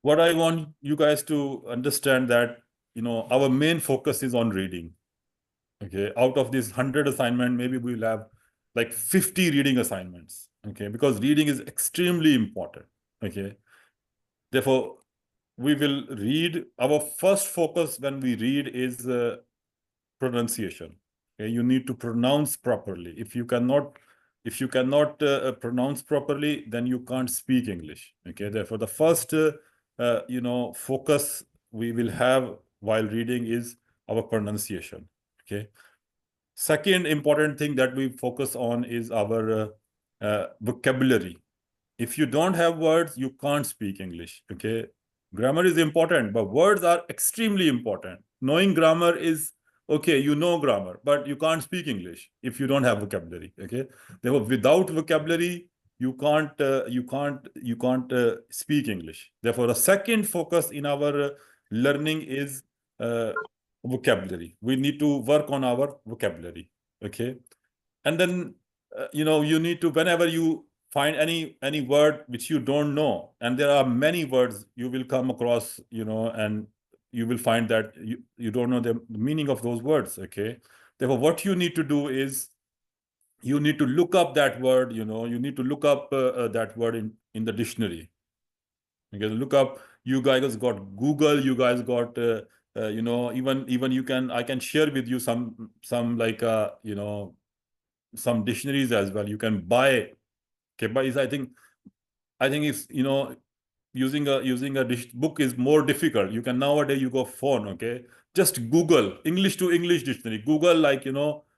what I want you guys to understand that, our main focus is on reading. Okay, out of these 100 assignment, maybe we'll have like 50 reading assignments. Okay, because reading is extremely important. Okay, therefore, we will read. Our first focus when we read is pronunciation. Okay, you need to pronounce properly. If you cannot pronounce properly, then you can't speak English. Okay, therefore the first focus we will have while reading is our pronunciation. Okay, second important thing that we focus on is our vocabulary. If you don't have words, you can't speak English. Okay, grammar is important, but words are extremely important. Knowing grammar is okay, you know grammar, but you can't speak English if you don't have vocabulary. Okay, therefore without vocabulary you can't speak English. Therefore the second focus in our learning is vocabulary. We need to work on our vocabulary. Okay, and then you need to, whenever you find any word which you don't know, and there are many words you will come across, and you will find that you don't know the meaning of those words. Okay, therefore what you need to do is you need to look up that word. You need to look up that word in the dictionary. Okay, look up. You guys got Google, you guys got even I can share with you some like some dictionaries as well. You can buy. Okay, but I think it's using a book is more difficult. You can nowadays you go phone. Okay, just Google English to English dictionary. Google, like,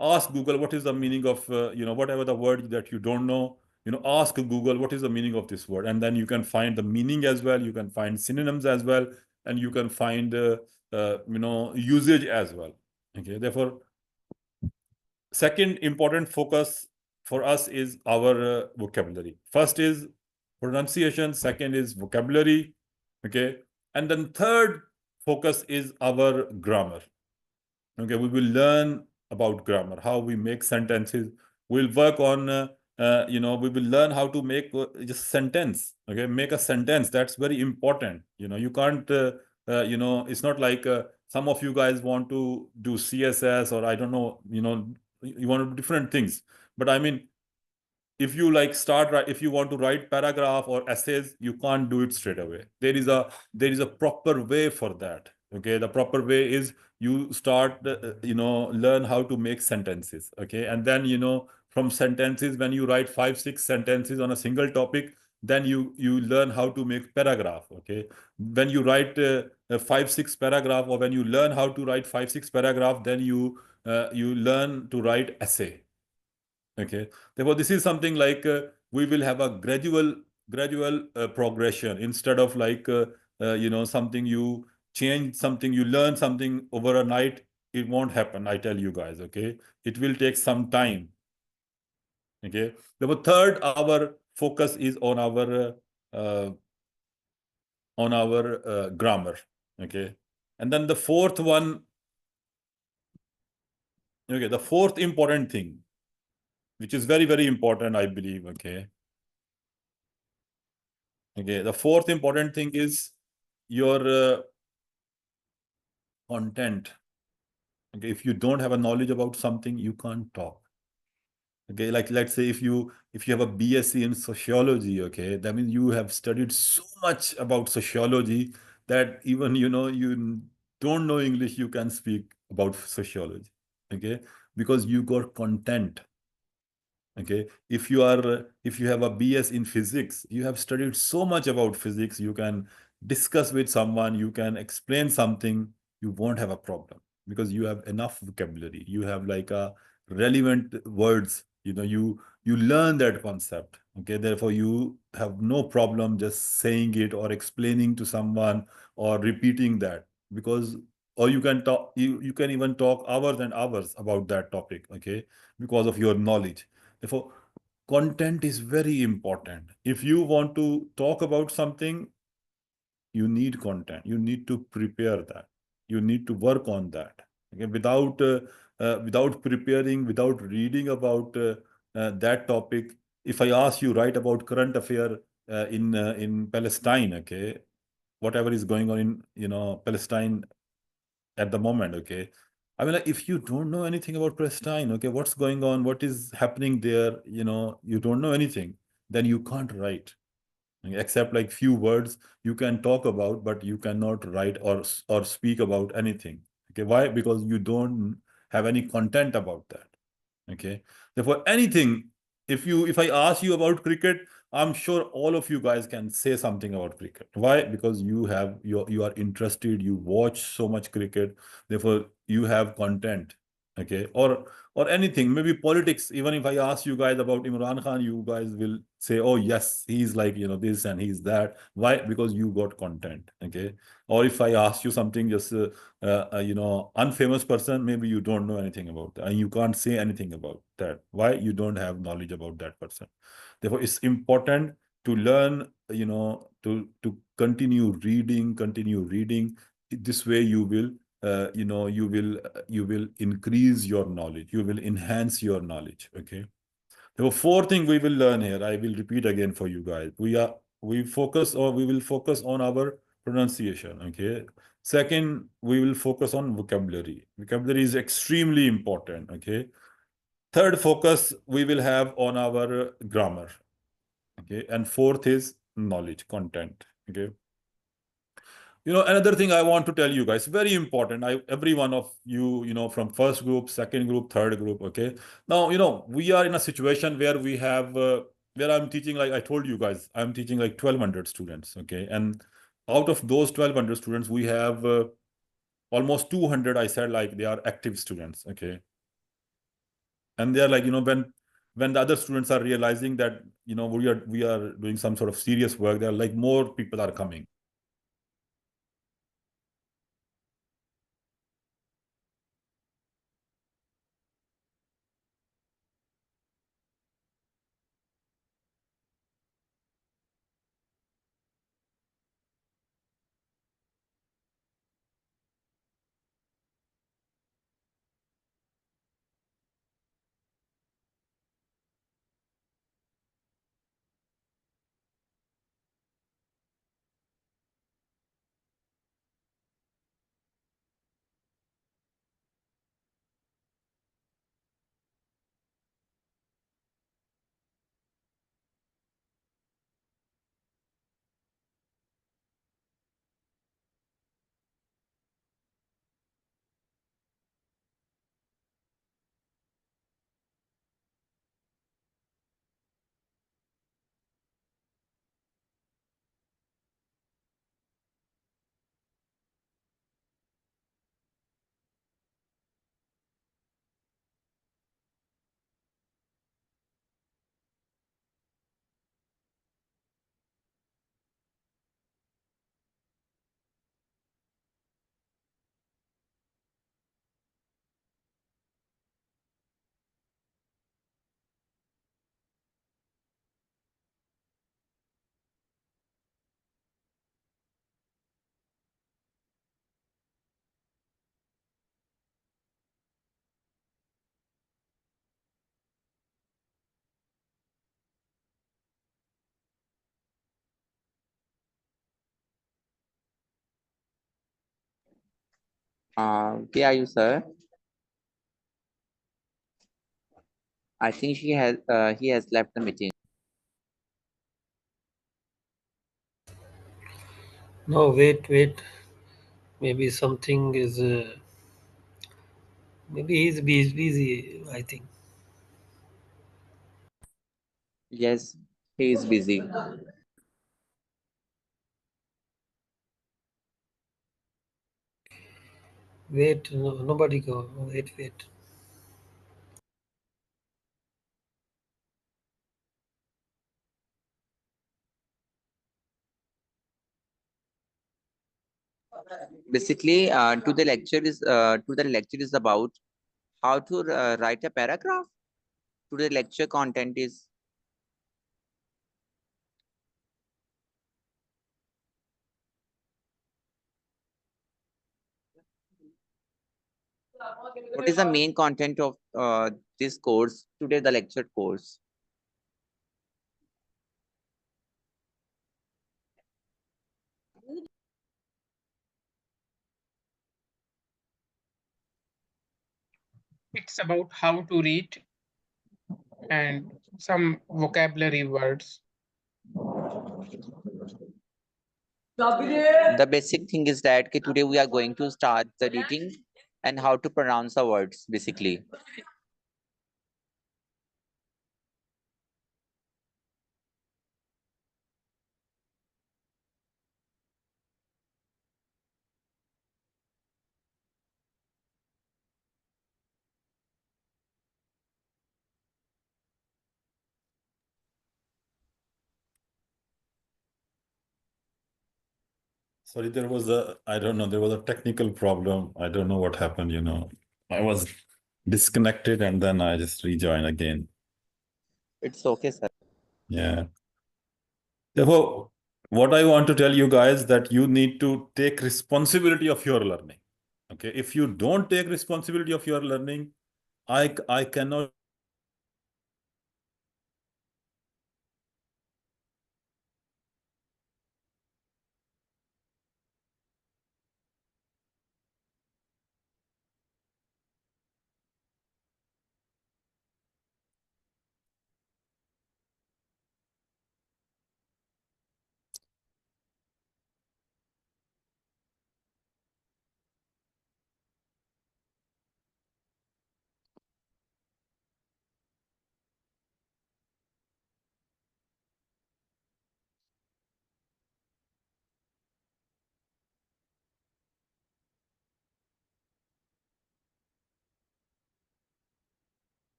ask Google what is the meaning of whatever the word that you don't know. Ask Google what is the meaning of this word, and then you can find the meaning as well. You can find synonyms as well, and you can find usage as well. Okay, therefore second important focus for us is our vocabulary. First is pronunciation, second is vocabulary. Okay, and then third focus is our grammar. Okay, we will learn about grammar, how we make sentences. We'll work on we will learn how to make just sentence. Okay, make a sentence. That's very important. You can't it's not like some of you guys want to do CSS, or I don't know, you want to do different things. But I mean, if you like if you want to write paragraph or essays, you can't do it straight away. There is a proper way for that. Okay, the proper way is you start learn how to make sentences. Okay, and then from sentences, when you write 5 6 sentences on a single topic, then you learn how to make paragraph. Okay, when you write 5 6 paragraph, or when you learn how to write 5 6 paragraph, then you learn to write essay. Okay, therefore this is something like we will have a gradual progression, instead of like something you change something, you learn something over a night. It won't happen, I tell you guys. Okay, it will take some time. Okay, therefore third, our focus is uh, on our grammar. Okay, and then the fourth one. Okay, the fourth important thing, which is very very important, I believe. Okay. Okay, the fourth important thing is your content. Okay, if you don't have a knowledge about something, you can't talk. Okay, like let's say if you have a BSc in sociology, okay, that means you have studied so much about sociology that even you don't know English, you can speak about sociology. Okay, because you got content. Okay, if you have a BS in physics, you have studied so much about physics, you can discuss with someone, you can explain something, you won't have a problem because you have enough vocabulary, you have like a relevant words, you learn that concept. Okay, therefore you have no problem just saying it or explaining to someone or repeating that, because or you can talk, you can even talk hours and hours about that topic. Okay, because of your knowledge. Therefore, content is very important. If you want to talk about something, you need content. You need to prepare that. You need to work on that. Okay? Without preparing, without reading about that topic, if I ask you write about current affair in Palestine, okay, whatever is going on in, Palestine at the moment, okay? I mean, like, if you don't know anything about Palestine, okay, what's going on, what is happening there, you don't know anything, then you can't write. Okay, except like few words you can talk about, but you cannot write or speak about anything. Okay, why? Because you don't have any content about that. Okay, therefore anything, if I ask you about cricket, I'm sure all of you guys can say something about cricket. Why? Because you are interested, you watch so much cricket, therefore you have content. Okay, or anything, maybe politics. Even if I ask you guys about Imran Khan, you guys will say, oh yes, he's like, this and he's that. Why? Because you got content. Okay, or if I ask you something just unfamous person, maybe you don't know anything about that and you can't say anything about that. Why? You don't have knowledge about that person. Therefore it's important to learn, to continue reading. This way you will you will increase your knowledge, you will enhance your knowledge. Okay, there were four things we will learn here. I will repeat again for you guys. We will focus on our pronunciation. Okay. Second, we will focus on vocabulary. Vocabulary is extremely important. Okay. Third focus we will have on our grammar. Okay. And fourth is knowledge, content. Okay. Another thing I want to tell you guys, very important. Every one of you, from first group, second group, third group. Okay. Now, we are in a situation where we have, where I'm teaching, like I told you guys, I'm teaching like 1,200 students. Okay. And out of those 1,200 students, we have almost 200, I said, like they are active students. Okay. And they're like, when the other students are realizing that, we are doing some sort of serious work, they're like, more people are coming. Where are you, sir? I think he has left the meeting. No, wait. Maybe something is. Maybe he's busy. I think. Yes, he is busy. Wait, no, nobody go. Wait. Basically, to the lecture is about how to write a paragraph. To the lecture content is what is the main content of this course today, the lecture course. It's about how to read and some vocabulary words. The basic thing is that okay, today we are going to start the reading and how to pronounce the words basically. Sorry, I don't know, there was a technical problem. I don't know what happened, you know. I was disconnected and then I just rejoined again. It's okay, sir. Yeah. Therefore, what I want to tell you guys that you need to take responsibility of your learning. Okay. If you don't take responsibility of your learning, I cannot.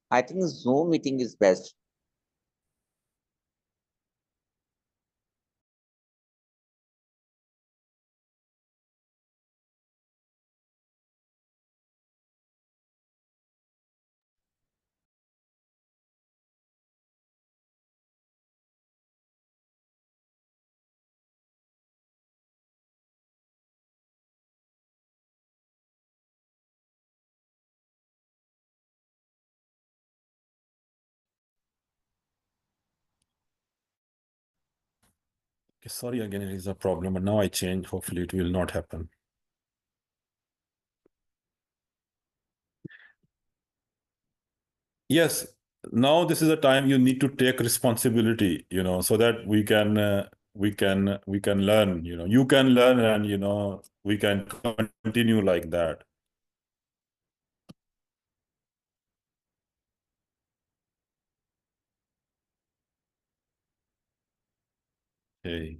I think Zoom meeting is best. Okay, sorry again, it is a problem, but now I change. Hopefully it will not happen. Yes, now this is a time you need to take responsibility, you know, so that we can learn, you know, you can learn and, you know, we can continue like that. Okay.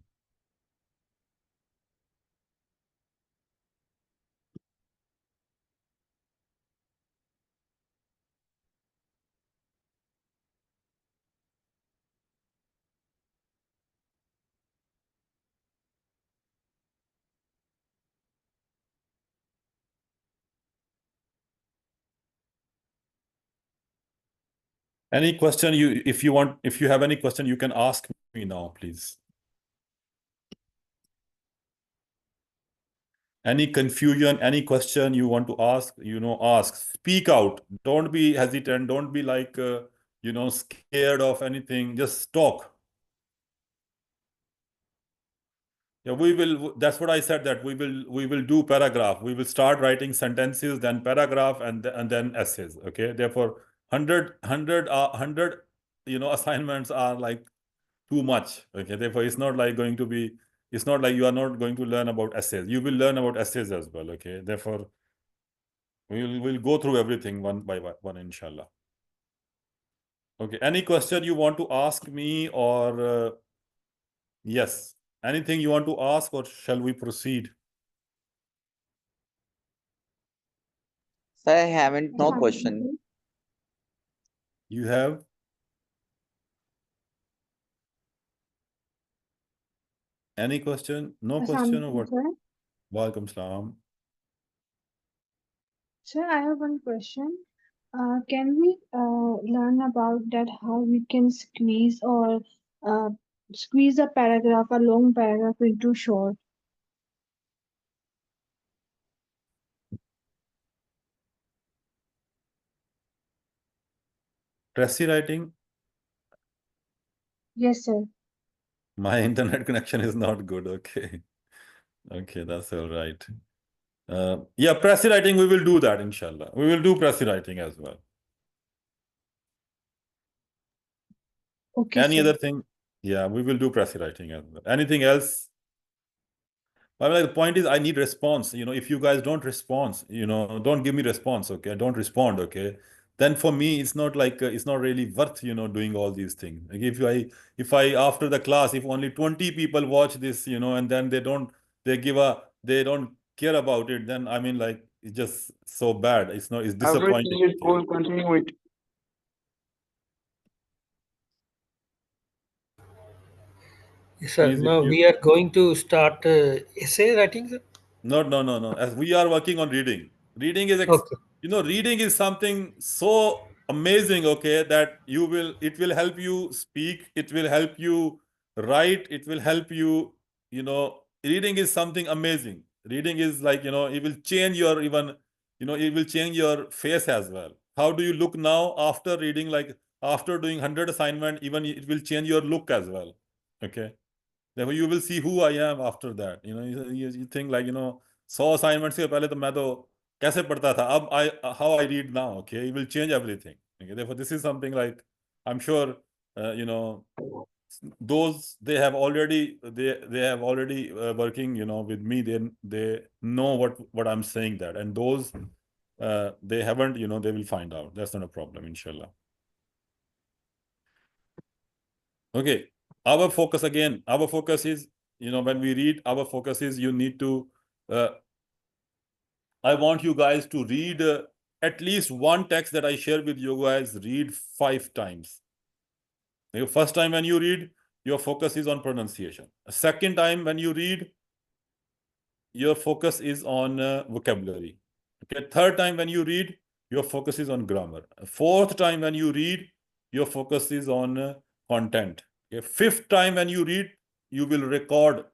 Any question if you have any question, you can ask me now, please. Any confusion, any question you want to ask, you know, ask, speak out. Don't be hesitant. Don't be like, you know, scared of anything. Just talk. Yeah, that's what I said, that we will do paragraph. We will start writing sentences, then paragraph, and then essays. Okay. Therefore, 100, you know, assignments are like too much. Okay. Therefore, it's not like going to be It's not like you are not going to learn about essays. You will learn about essays as well, okay? Therefore, we'll go through everything one by one, inshallah. Okay, any question you want to ask me, or yes, anything you want to ask, or shall we proceed? Sir, I haven't no question. You have? Any question? No question or what? Sir, Walaikum salam. sir, I have one question. Can we learn about that how we can uh, squeeze a paragraph, a long paragraph into short? Tracy writing? Yes, sir. My internet connection is not good. Okay. Okay, that's all right. Yeah, Pressy writing, we will do that, inshallah. We will do Pressy writing as well. Okay, Any sir. other thing? Yeah, we will do Pressy writing as well. Anything else? I mean, the point is, I need response. If you guys don't respond, don't give me response, okay? Don't respond, okay? Then for me, it's not like it's not really worth, doing all these things. Like if I after the class, if only 20 people watch this, and then they don't care about it, then I mean, like, it's just so bad. It's disappointing. Everything is cool. Continue it. Yes, sir. Please, if Now you we are going to start essay writing, sir. No. As we are working on reading. Reading is Okay. reading is something so amazing, okay, that it will help you speak, it will help you write, it will help you, reading is something amazing. Reading is like, it will change your even, it will change your face as well. How do you look now after reading? Like after doing 100 assignment, even it will change your look as well. Okay. Therefore, you will see who I am after that. You think like, 100 assignments से पहले तो मैं तो कैसे पढ़ता था? अब how I read now, okay, it will change everything. Okay, therefore, this is something like, I'm sure, those they have already working, with me. They know what I'm saying that, and those they haven't, they will find out. That's not a problem, inshallah. Okay. Our focus is, when we read, our focus is you need to, I want you guys to read at least one text that I share with you guys, read 5 times. The first time when you read, your focus is on pronunciation. Second time when you read, your focus is on vocabulary. Okay. Third time when you read, your focus is on grammar. Fourth time when you read, your focus is on content. Okay. Fifth time when you read, you will record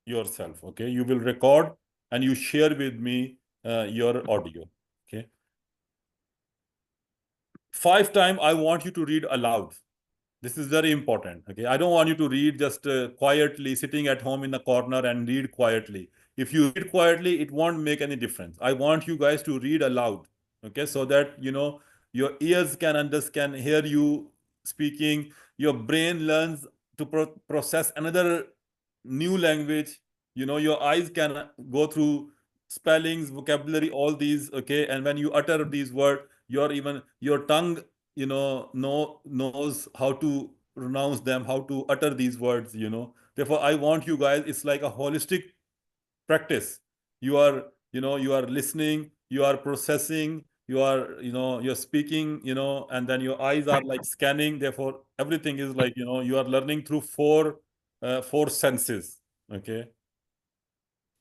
yourself. Okay. You will record and you share with me your audio. Okay. 5th time, I want you to read aloud. This is very important. Okay. I don't want you to read just quietly, sitting at home in the corner and read quietly. If you read quietly, it won't make any difference. I want you guys to read aloud. Okay. So that, your ears can hear you speaking. Your brain learns to process another new language. Your eyes can go through spellings, vocabulary, all these. Okay. And when you utter these words, your tongue knows how to pronounce them, how to utter these words. Therefore, I want you guys, it's like a holistic practice. You are listening, you are processing, you're speaking, and then your eyes are like scanning. Therefore, everything is like, you are learning through four senses. Okay.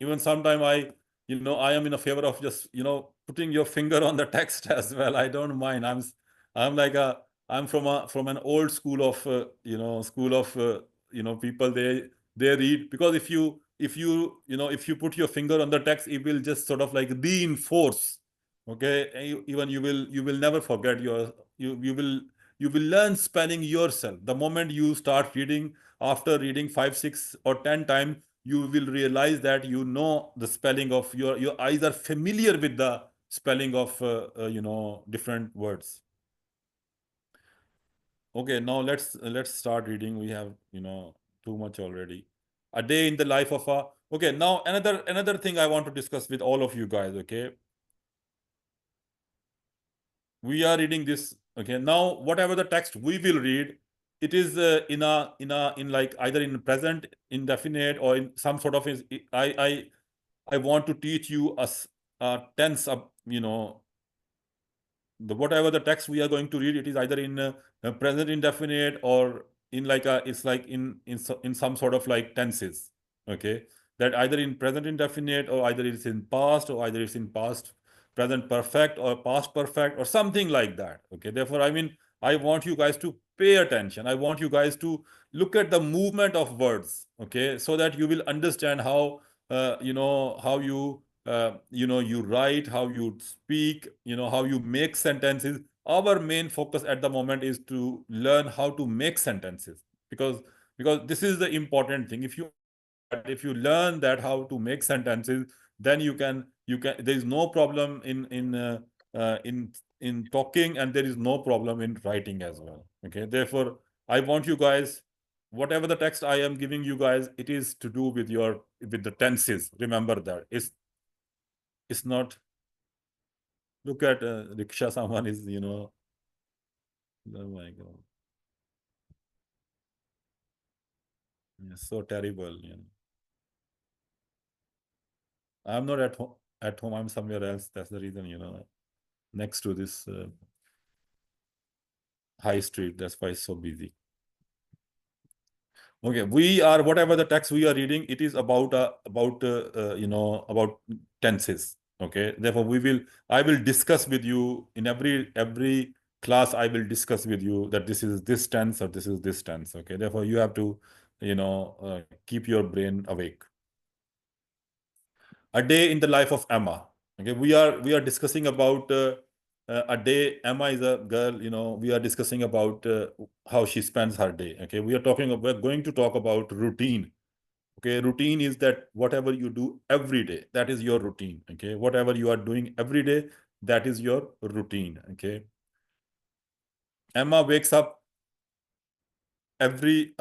Even sometime I am in a favor of just, putting your finger on the text as well. I don't mind. I'm from an old school of, people. They read, because if you put your finger on the text, it will just sort of like reinforce. Okay. And even you will never forget you will learn spelling yourself. The moment you start reading, after reading 5, 6, or 10 times, you will realize that the spelling of your eyes are familiar with the spelling of different words. Okay, now let's start reading. We have too much already. A day in the life of a. Okay, now another thing I want to discuss with all of you guys. Okay, we are reading this. Okay, now whatever the text we will read, it is in like either in present indefinite or in some sort of is. I want to teach you a tense of, whatever the text we are going to read, it is either in present indefinite or in like it's like in some sort of like tenses. Okay, that either in present indefinite or either it's in past or either it's in past present perfect or past perfect or something like that. Okay, therefore, I mean, I want you guys to pay attention. I want you guys to look at the movement of words. Okay, so that you will understand how how you write, how you speak, how you make sentences. Our main focus at the moment is to learn how to make sentences, because this is the important thing. If you learn that how to make sentences, then there is no problem in talking, and there is no problem in writing as well. Okay, therefore, I want you guys, whatever the text I am giving you guys, it is to do with the tenses. Remember that it's not. Look at rickshaw. Someone is, oh my God, it's so terrible. I'm not at home. I'm somewhere else. That's the reason, next to this high street. That's why it's so busy. Okay, whatever the text we are reading, it is about tenses. Okay, therefore I will discuss with you in every class. I will discuss with you that this is this tense or this is this tense. Okay, therefore you have to keep your brain awake. A day in the life of Emma. Okay, we are discussing about a day. Emma is a girl. We are discussing about how she spends her day. Okay, we're going to talk about routine. Okay, routine is that whatever you do every day, that is your routine. Okay, whatever you are doing every day, that is your routine. Okay, Emma wakes up every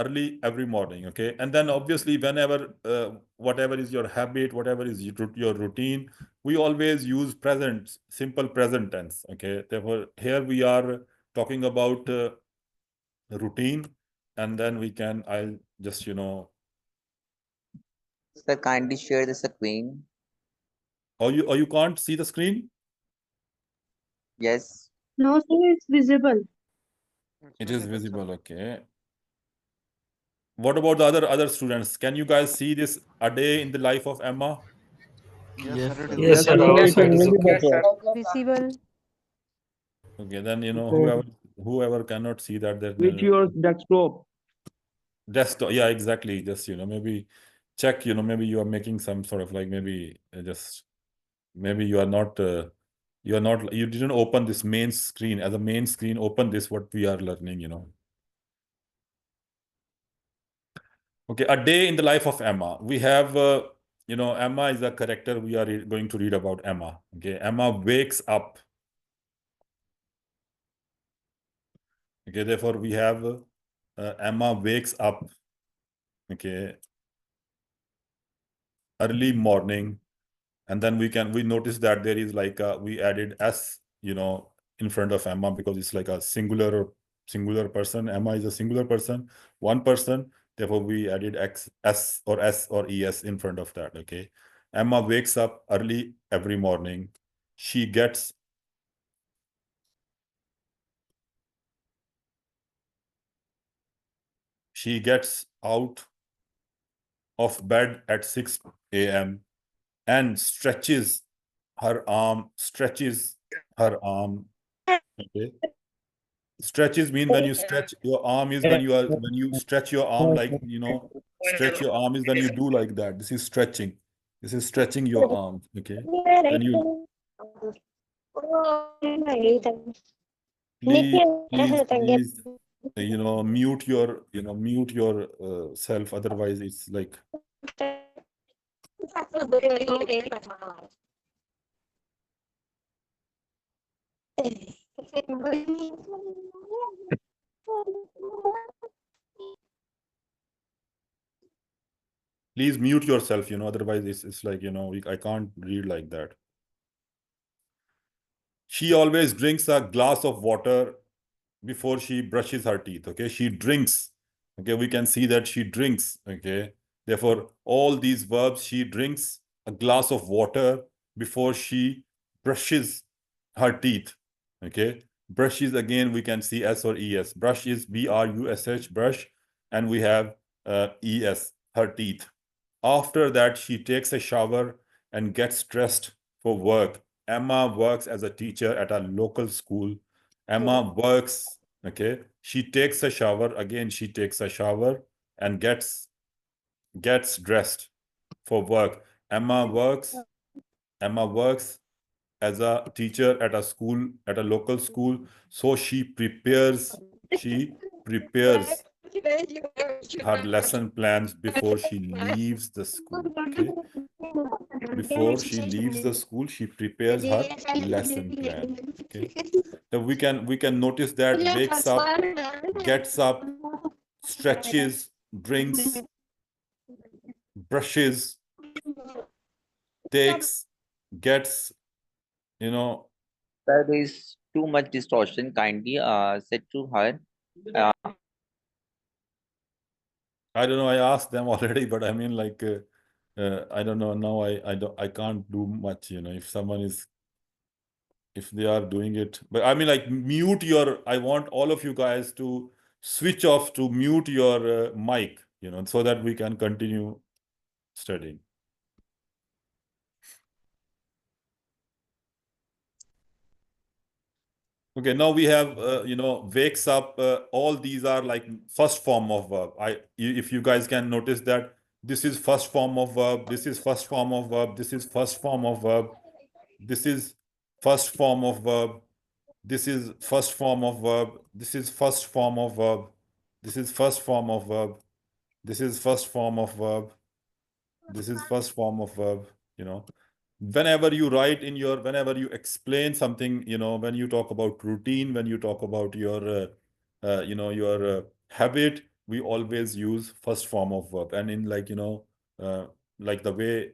morning. Okay, and then obviously whenever whatever is your habit, whatever is your routine, we always use simple present tense. Okay, therefore here we are talking about routine, and then I'll just Sir, kindly share the screen. or you can't see the screen. Yes. No, sir, it's visible. It is visible. Okay, what about the other students? Can you guys see this a day in the life of Emma? Yes, sir. It is Yes, sir. visible. Our Yes, sir, side is visible, okay. Yes, sir. sir. Visible. Okay, then Okay. whoever cannot see that, then With your desktop. desktop. Yeah, exactly. Just maybe check. Maybe you are making some sort of like maybe just maybe you you didn't open this main screen as a main screen. Open this what we are learning. Okay, a day in the life of Emma. We have Emma is a character. We are going to read about Emma. Okay, Emma wakes up. Okay, therefore we have Emma wakes up. Okay, early morning, and then we notice that there is like we added s in front of Emma because it's like a singular person. Emma is a singular person, one person. Therefore we added s or es in front of that. Okay, Emma wakes up early every morning. She gets out of bed at 6 a.m. and stretches her arm. Okay, stretches mean when you stretch your arm is when you stretch your arm, like stretch your arm is when you do like that. This is stretching. This is stretching your arm. Okay, then you please mute your self, otherwise it's like Please mute yourself, otherwise it's like, I can't read like that. She always drinks a glass of water before she brushes her teeth. Okay, she drinks. Okay, we can see that she drinks. Okay, therefore, all these verbs, she drinks a glass of water before she brushes her teeth. Okay, brushes, again, we can see S or ES. Brush is BRUSH, brush, and we have ES, her teeth. After that, she takes a shower and gets dressed for work. Emma works as a teacher at a local school. Emma works, okay? She takes a shower. Again, she takes a shower and gets dressed for work. Emma works as a teacher at a school, at a local school. So she prepares her lesson plans before she leaves the school. Okay, before she leaves the school, she prepares her lesson plan. Okay, so we can notice that wakes up, gets up, stretches, drinks, brushes, takes, gets, Sir, there is too much distortion. Kindly said to her. I don't know, I asked them already, but I mean, like, I don't know, now I can't do much, if they are doing it. But I mean, like, mute your, I want all of you guys to switch off, to mute your mic, so that we can continue studying. Okay, now we have, wakes up. All these are like first form of verb. If you guys can notice that this is first form of verb, this is first form of verb, this is first form of verb, this is first form of verb, this is first form of verb, this is first form of verb, this is first form of verb, this is first form of verb, this is first form of verb, whenever you write in your, whenever you explain something, when you talk about routine, when you talk about your your habit, we always use first form of verb. And in, like, like the way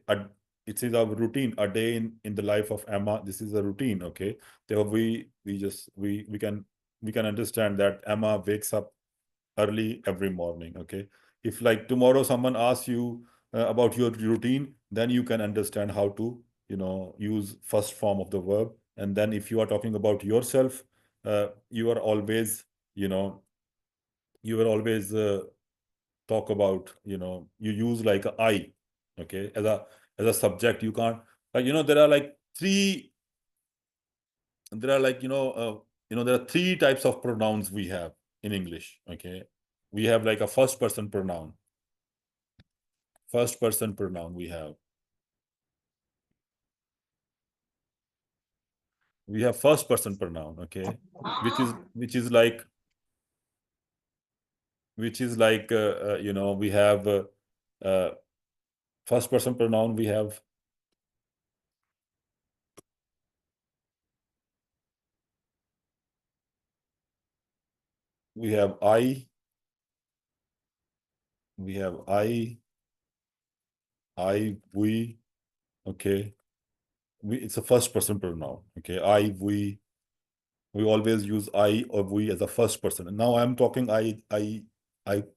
it is our routine, a day in the life of Emma, this is a routine. Okay, so we can understand that Emma wakes up early every morning. Okay, if like tomorrow someone asks you about your routine, then you can understand how to use first form of the verb. And then if you are talking about yourself, you are always talk about, you use like I. Okay, as a subject. You can't, like, there are like three, there are like there are three types of pronouns we have in English. Okay, we have like a first person pronoun. First person pronoun we have first person pronoun. Okay, which is like we have first person pronoun. We have I, we. Okay, it's a first person pronoun. Okay, I, we always use I or we as a first person. And now I'm talking I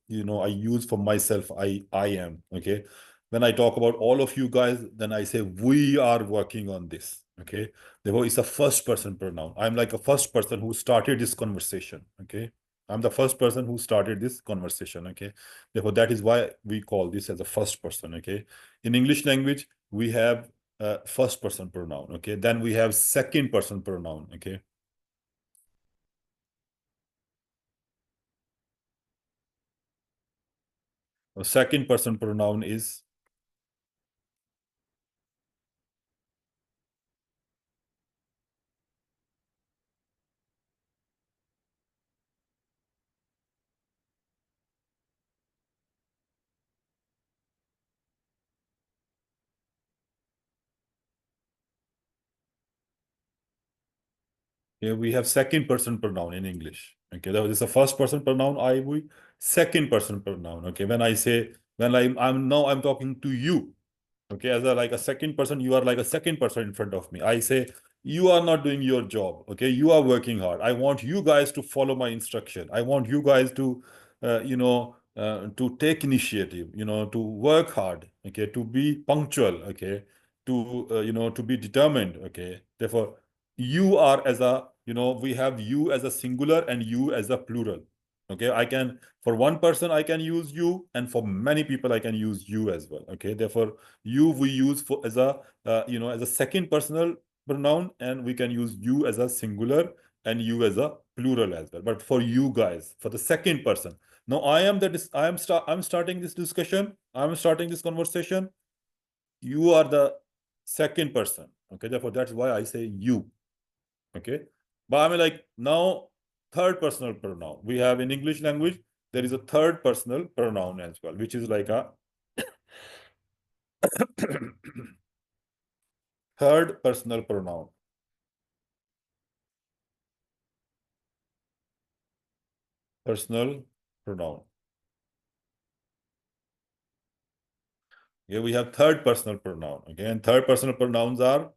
use for myself, I am. Okay, when I talk about all of you guys, then I say we are working on this. Okay, therefore it's a first person pronoun. I'm like a first person who started this conversation. Okay, I'm the first person who started this conversation. Okay, therefore that is why we call this as a first person. Okay, in English language we have first person pronoun. Okay, then we have second person pronoun. Okay, a second person pronoun is here we have second person pronoun in English. Okay, that is a first person pronoun I, we. Second person pronoun. Okay, when I say When I'm talking to you, okay, as a second person, you are like a second person in front of me. I say, you are not doing your job, okay? You are working hard. I want you guys to follow my instruction. I want you guys to, to take initiative, to work hard, okay? To be punctual, okay? To be determined, okay? Therefore, you are as a, we have you as a singular and you as a plural. Okay, for one person, I can use you, and for many people, I can use you as well. Okay, therefore, you we use for as a as a second personal pronoun, and we can use you as a singular and you as a plural as well. But for you guys, for the second person, now I'm starting this discussion. I'm starting this conversation. You are the second person. Okay, therefore that's why I say you. Okay, but I mean now third personal pronoun. We have in English language, there is a third personal pronoun as well, which is like a third personal pronoun. Personal pronoun. Here we have third personal pronoun. Okay, and third personal pronouns are,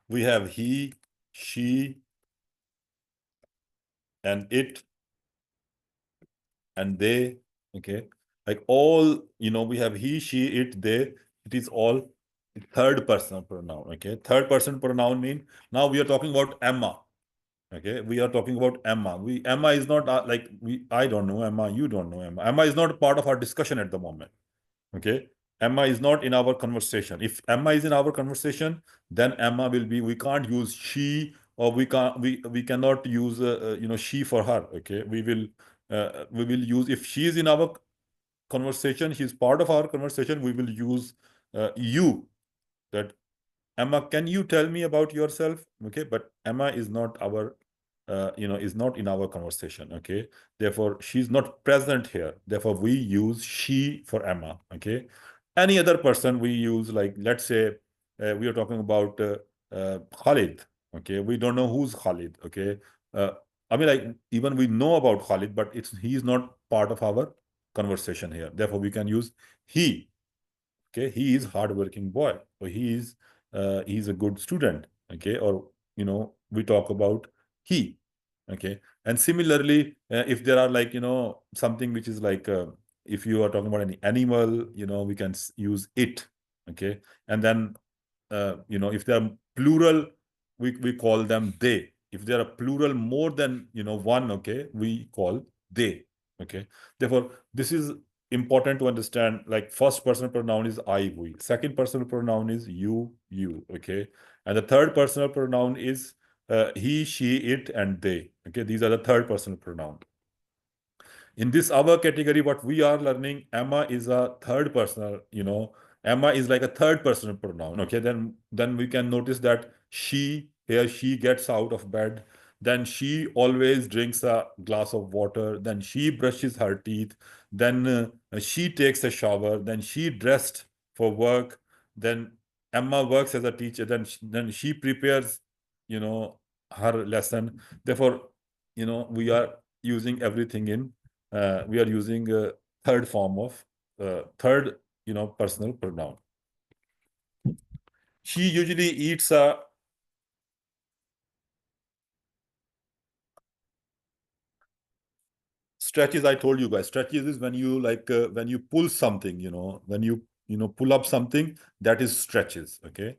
we have he, she, and it, and they. Okay, like all, we have he, she, it, they. It is all third personal pronoun. Okay, third person pronoun mean, now we are talking about Emma. Okay, we are talking about Emma. Emma is not I don't know Emma, you don't know Emma. Emma is not part of our discussion at the moment. Okay, Emma is not in our conversation. If Emma is in our conversation, then Emma will be, we can't use she, or we cannot use she for her. Okay, we will use, if she is in our conversation, she's part of our conversation, we will use you. That, Emma, can you tell me about yourself? Okay, but Emma is not our is not in our conversation. Okay, therefore she's not present here, therefore we use she for Emma. Okay, any other person we use, like let's say we are talking about Khalid. Okay, we don't know who's Khalid. Okay, I mean, even we know about Khalid, but he's not part of our conversation here, therefore we can use he. Okay, he is hardworking boy, or he's a good student. Okay, or we talk about he. Okay, and similarly, if there are something which is if you are talking about any animal, we can use it. Okay, and then if they are plural, we call them they. If there are plural more than one, okay, we call they. Okay, therefore this is important to understand. Like, first personal pronoun is I, we. Second personal pronoun is you, okay, and the third personal pronoun is he, she, it, and they. Okay, these are the third personal pronoun. In this our category, what we are learning, Emma is a third personal, Emma is like a third personal pronoun. Okay, then we can notice that she gets out of bed, then she always drinks a glass of water, then she brushes her teeth, then she takes a shower, then she dressed for work, then Emma works as a teacher, then she prepares her lesson. Therefore, we are using everything in we are using a third form of third personal pronoun. She usually eats a stretches. I told you guys, stretches is when you when you pull something, when you pull up something, that is stretches. Okay,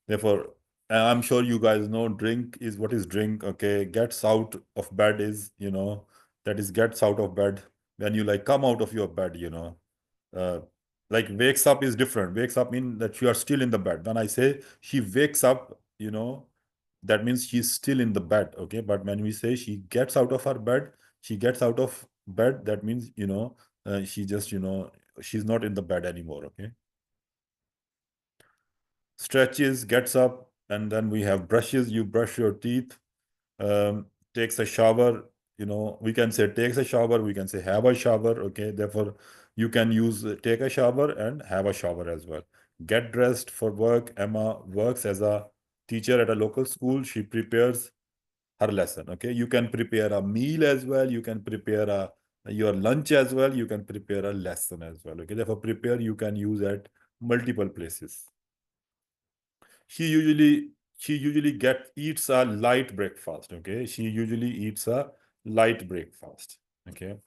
therefore I'm sure you guys know drink is, what is drink. Okay, gets out of bed is, that is gets out of bed when you come out of your bed. Uh, wakes up is different. Wakes up mean that you are still in the bed. When I say she wakes up, that means she's still in the bed. Okay, but when we say she gets out of her bed, she gets out of bed, that means she just she's not in the bed anymore. Okay, stretches, gets up, and then we have brushes. You brush your teeth. Takes a shower. We can say takes a shower, we can say have a shower. Okay, therefore you can use take a shower and have a shower as well. Get dressed for work. Emma works as a teacher at a local school. She prepares her lesson. Okay, you can prepare a meal as well. You can prepare a your lunch as well, you can prepare a lesson as well. Okay, therefore prepare you can use at multiple places. She usually eats a light breakfast. Okay, she usually eats a light breakfast. Okay,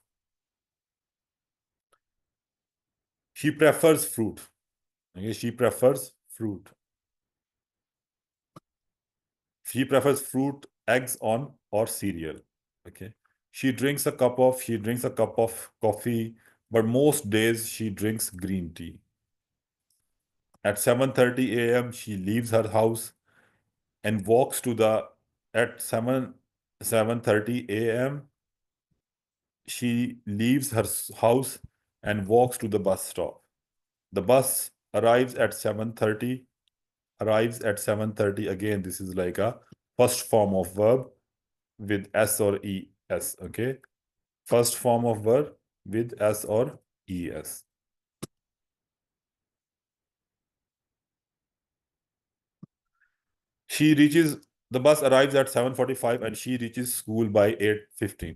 she prefers fruit. Okay, she prefers fruit. She prefers fruit, eggs on or cereal. Okay, she drinks a cup of coffee, but most days she drinks green tea. At 7:30 a.m. she leaves her house and walks to the at 7:30 a.m. she leaves her house and walks to the bus stop. The bus arrives at 7:30. Again, this is like a first form of verb with s or es. Okay, first form of verb with s or es. The bus arrives at 7:45 and she reaches school by 8:15.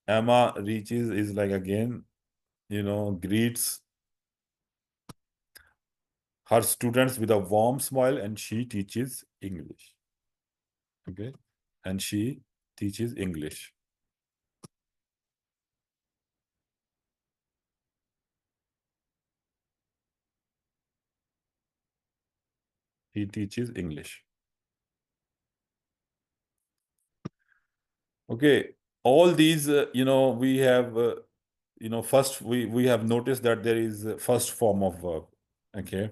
Emma reaches is like, again, greets her students with a warm smile, and she teaches English. Okay, and she teaches English. He teaches English. Okay, all these, we have, first we have noticed that there is a first form of verb. Okay,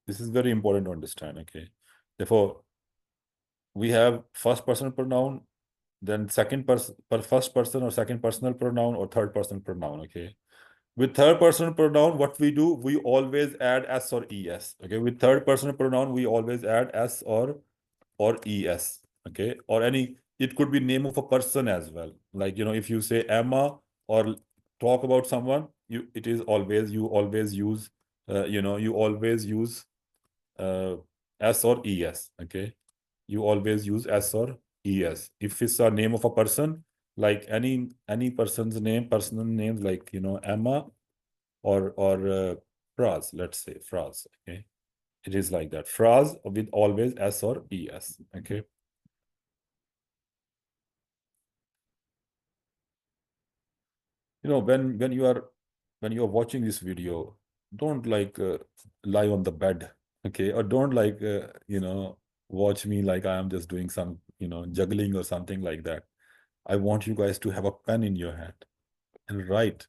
this is very important to understand. Okay, therefore we have first person pronoun, then first person or second personal pronoun or third person pronoun. Okay, with third person pronoun, what we do, we always add s or es. Okay, with third person pronoun, we always add s or es. Okay, or it could be name of a person as well. Like, if you say Emma or talk about someone, you always use s or es. Okay, you always use s or es. If it's a name of a person, like any person's name, personal names, like, Emma or Fraz, let's say Fraz. Okay, it is like that. Fraz with always s or es. Okay. When you are watching this video, don't lie on the bed. Okay, or don't watch me like I am just doing some juggling or something like that. I want you guys to have a pen in your hand and write.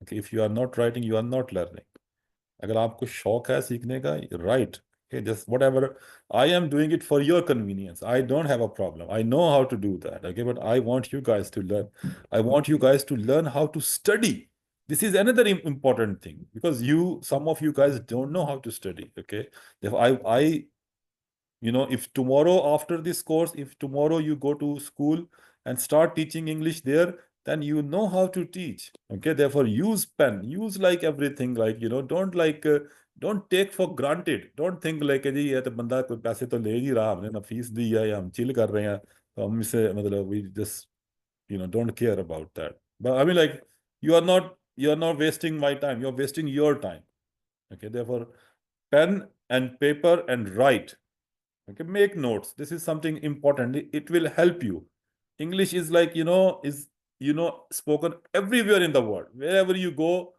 Okay, if you are not writing, you are not learning. अगर आपको शौक है सीखने का, write. Okay, just whatever. I am doing it for your convenience. I don't have a problem. I know how to do that. Okay, but I want you guys to learn. I want you guys to learn how to study. This is another important thing, because some of you guys don't know how to study. Okay, if if tomorrow after this course, if tomorrow you go to school and start teaching English there, then you know how to teach. Okay, therefore use pen, use like everything, like, don't take for granted. Don't think like जी ये तो बंदा कोई पैसे तो ले ही रहा, हमने ना फीस दी है या हम चिल कर रहे हैं, तो हम इसे मतलब we just don't care about that. But I mean, like, you are not wasting my time, you're wasting your time. Okay, therefore pen and paper and write. Okay, make notes. This is something important. It will help you. English is like, spoken everywhere in the world. Wherever you go,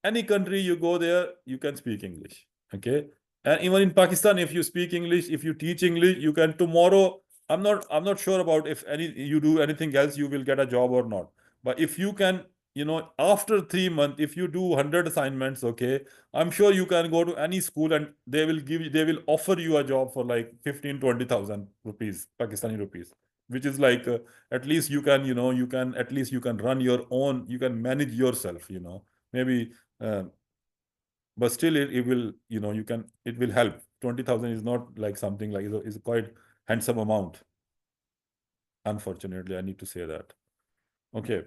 any country you go there, you can speak English. Okay. And even in Pakistan, if you speak English, if you teach English, you can tomorrow. I'm not sure about if you do anything else, you will get a job or not. But if you can, after 3 months, if you do 100 assignments, okay, I'm sure you can go to any school and they will offer you a job for like 15,000-20,000 rupees, Pakistani rupees, which is like, at least you can run your own, you can manage yourself, maybe, but still it will, it will help. 20,000 is not like something like, it's quite handsome amount. Unfortunately, I need to say that. Okay.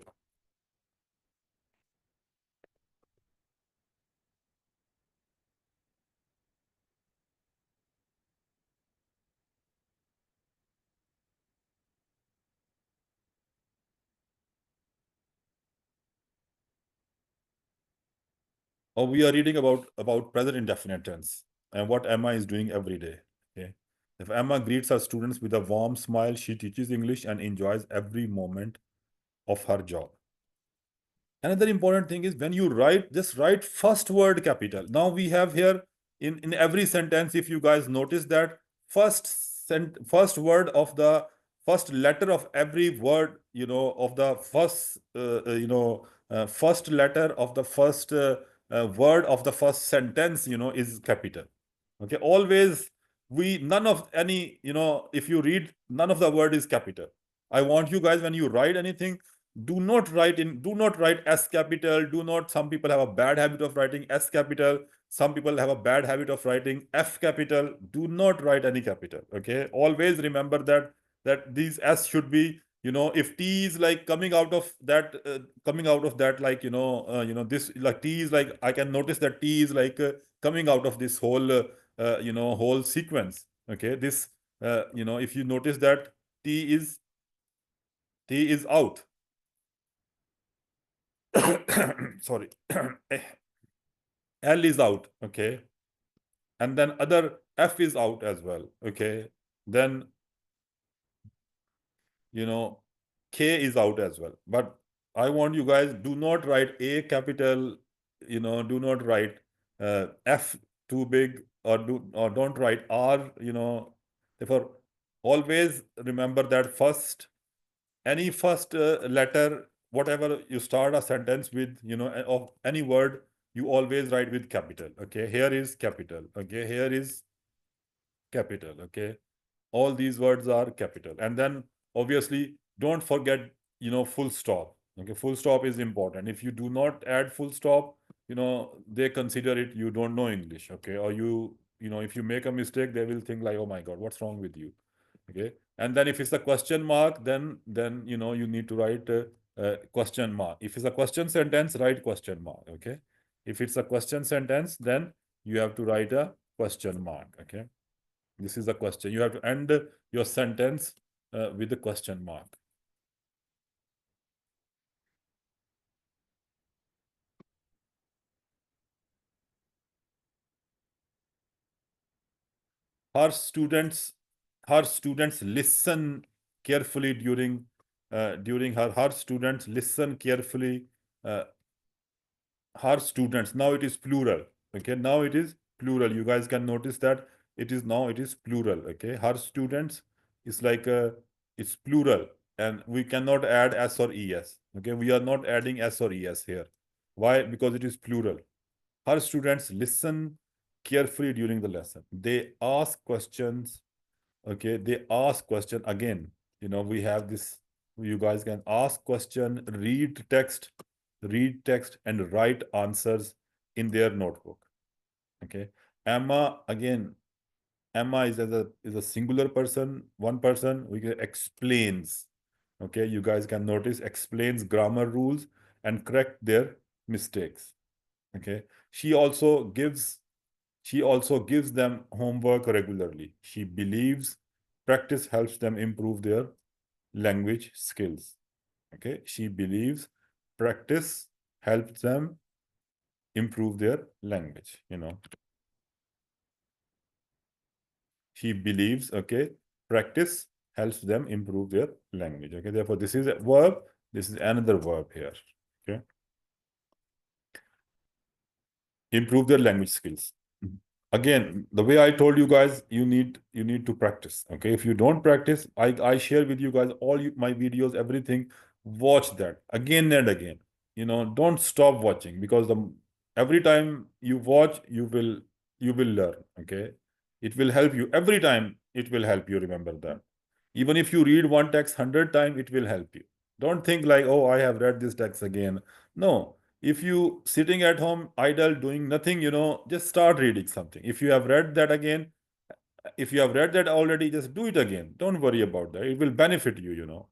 or we are reading about present indefinite tense and what Emma is doing every day. Okay. If Emma greets her students with a warm smile, she teaches English and enjoys every moment of her job. Another important thing is when you write, just write first word capital. Now we have here in every sentence, if you guys notice that first word of the first letter of every word, of the first, first letter of the first word of the first sentence, is capital. Okay, always none of any, if you read, none of the word is capital. I want you guys, when you write anything, do not write S capital. Some people have a bad habit of writing S capital. Some people have a bad habit of writing F capital. Do not write any capital. Okay. Always remember that these S should be, if T is like coming out of that, like, this, like T is like, I can notice that T is like coming out of this whole, whole sequence. Okay. This, if you notice that T is out. Sorry. L is out, okay, and then other F is out as well, okay, then K is out as well. But I want you guys, do not write A capital, do not write F too big, or don't write R, therefore always remember that any first letter, whatever you start a sentence with, of any word, you always write with capital. Okay, here is capital. Okay, here is capital. Okay, all these words are capital. And then obviously don't forget, full stop. Okay, full stop is important. If you do not add full stop, they consider it you don't know English. Okay, or if you make a mistake, they will think like, oh my God, what's wrong with you? Okay, and then if it's a question mark, then you need to write question mark. If it's a question sentence, write question mark. Okay, if it's a question sentence, then you have to write a question mark. Okay, this is a question. You have to end your sentence with a question mark. Her students listen carefully during her students listen carefully. Her students, now it is plural. Okay, now it is plural. You guys can notice that it is plural. Okay, her students is like it's plural, and we cannot add S or ES. Okay, we are not adding S or ES here. Why? Because it is plural. Her students listen carefully during the lesson. They ask questions. Okay, they ask question again. We have this. You guys can ask question, read text, and write answers in their notebook. Okay, Emma, again, Emma is a singular person, one person. We can explains. Okay, you guys can notice explains grammar rules and correct their mistakes. Okay, she also gives them homework regularly. She believes practice helps them improve their language skills. Okay, she believes practice helps them improve their language. She believes, okay, practice helps them improve their language. Okay, therefore this is a verb, this is another verb here. Okay, improve their language skills. Again, the way I told you guys, you need to practice. Okay, if you don't practice, I share with you guys all my videos, everything. Watch that again and again. Don't stop watching, because every time you watch, you will learn. Okay, it will help you every time. It will help you remember that. Even if you read one text 100 times, it will help you. Don't think like, oh, I have read this text again. No, if you sitting at home idle doing nothing, just start reading something. If you have read that again, if you have read that already, just do it again. Don't worry about that. It will benefit you.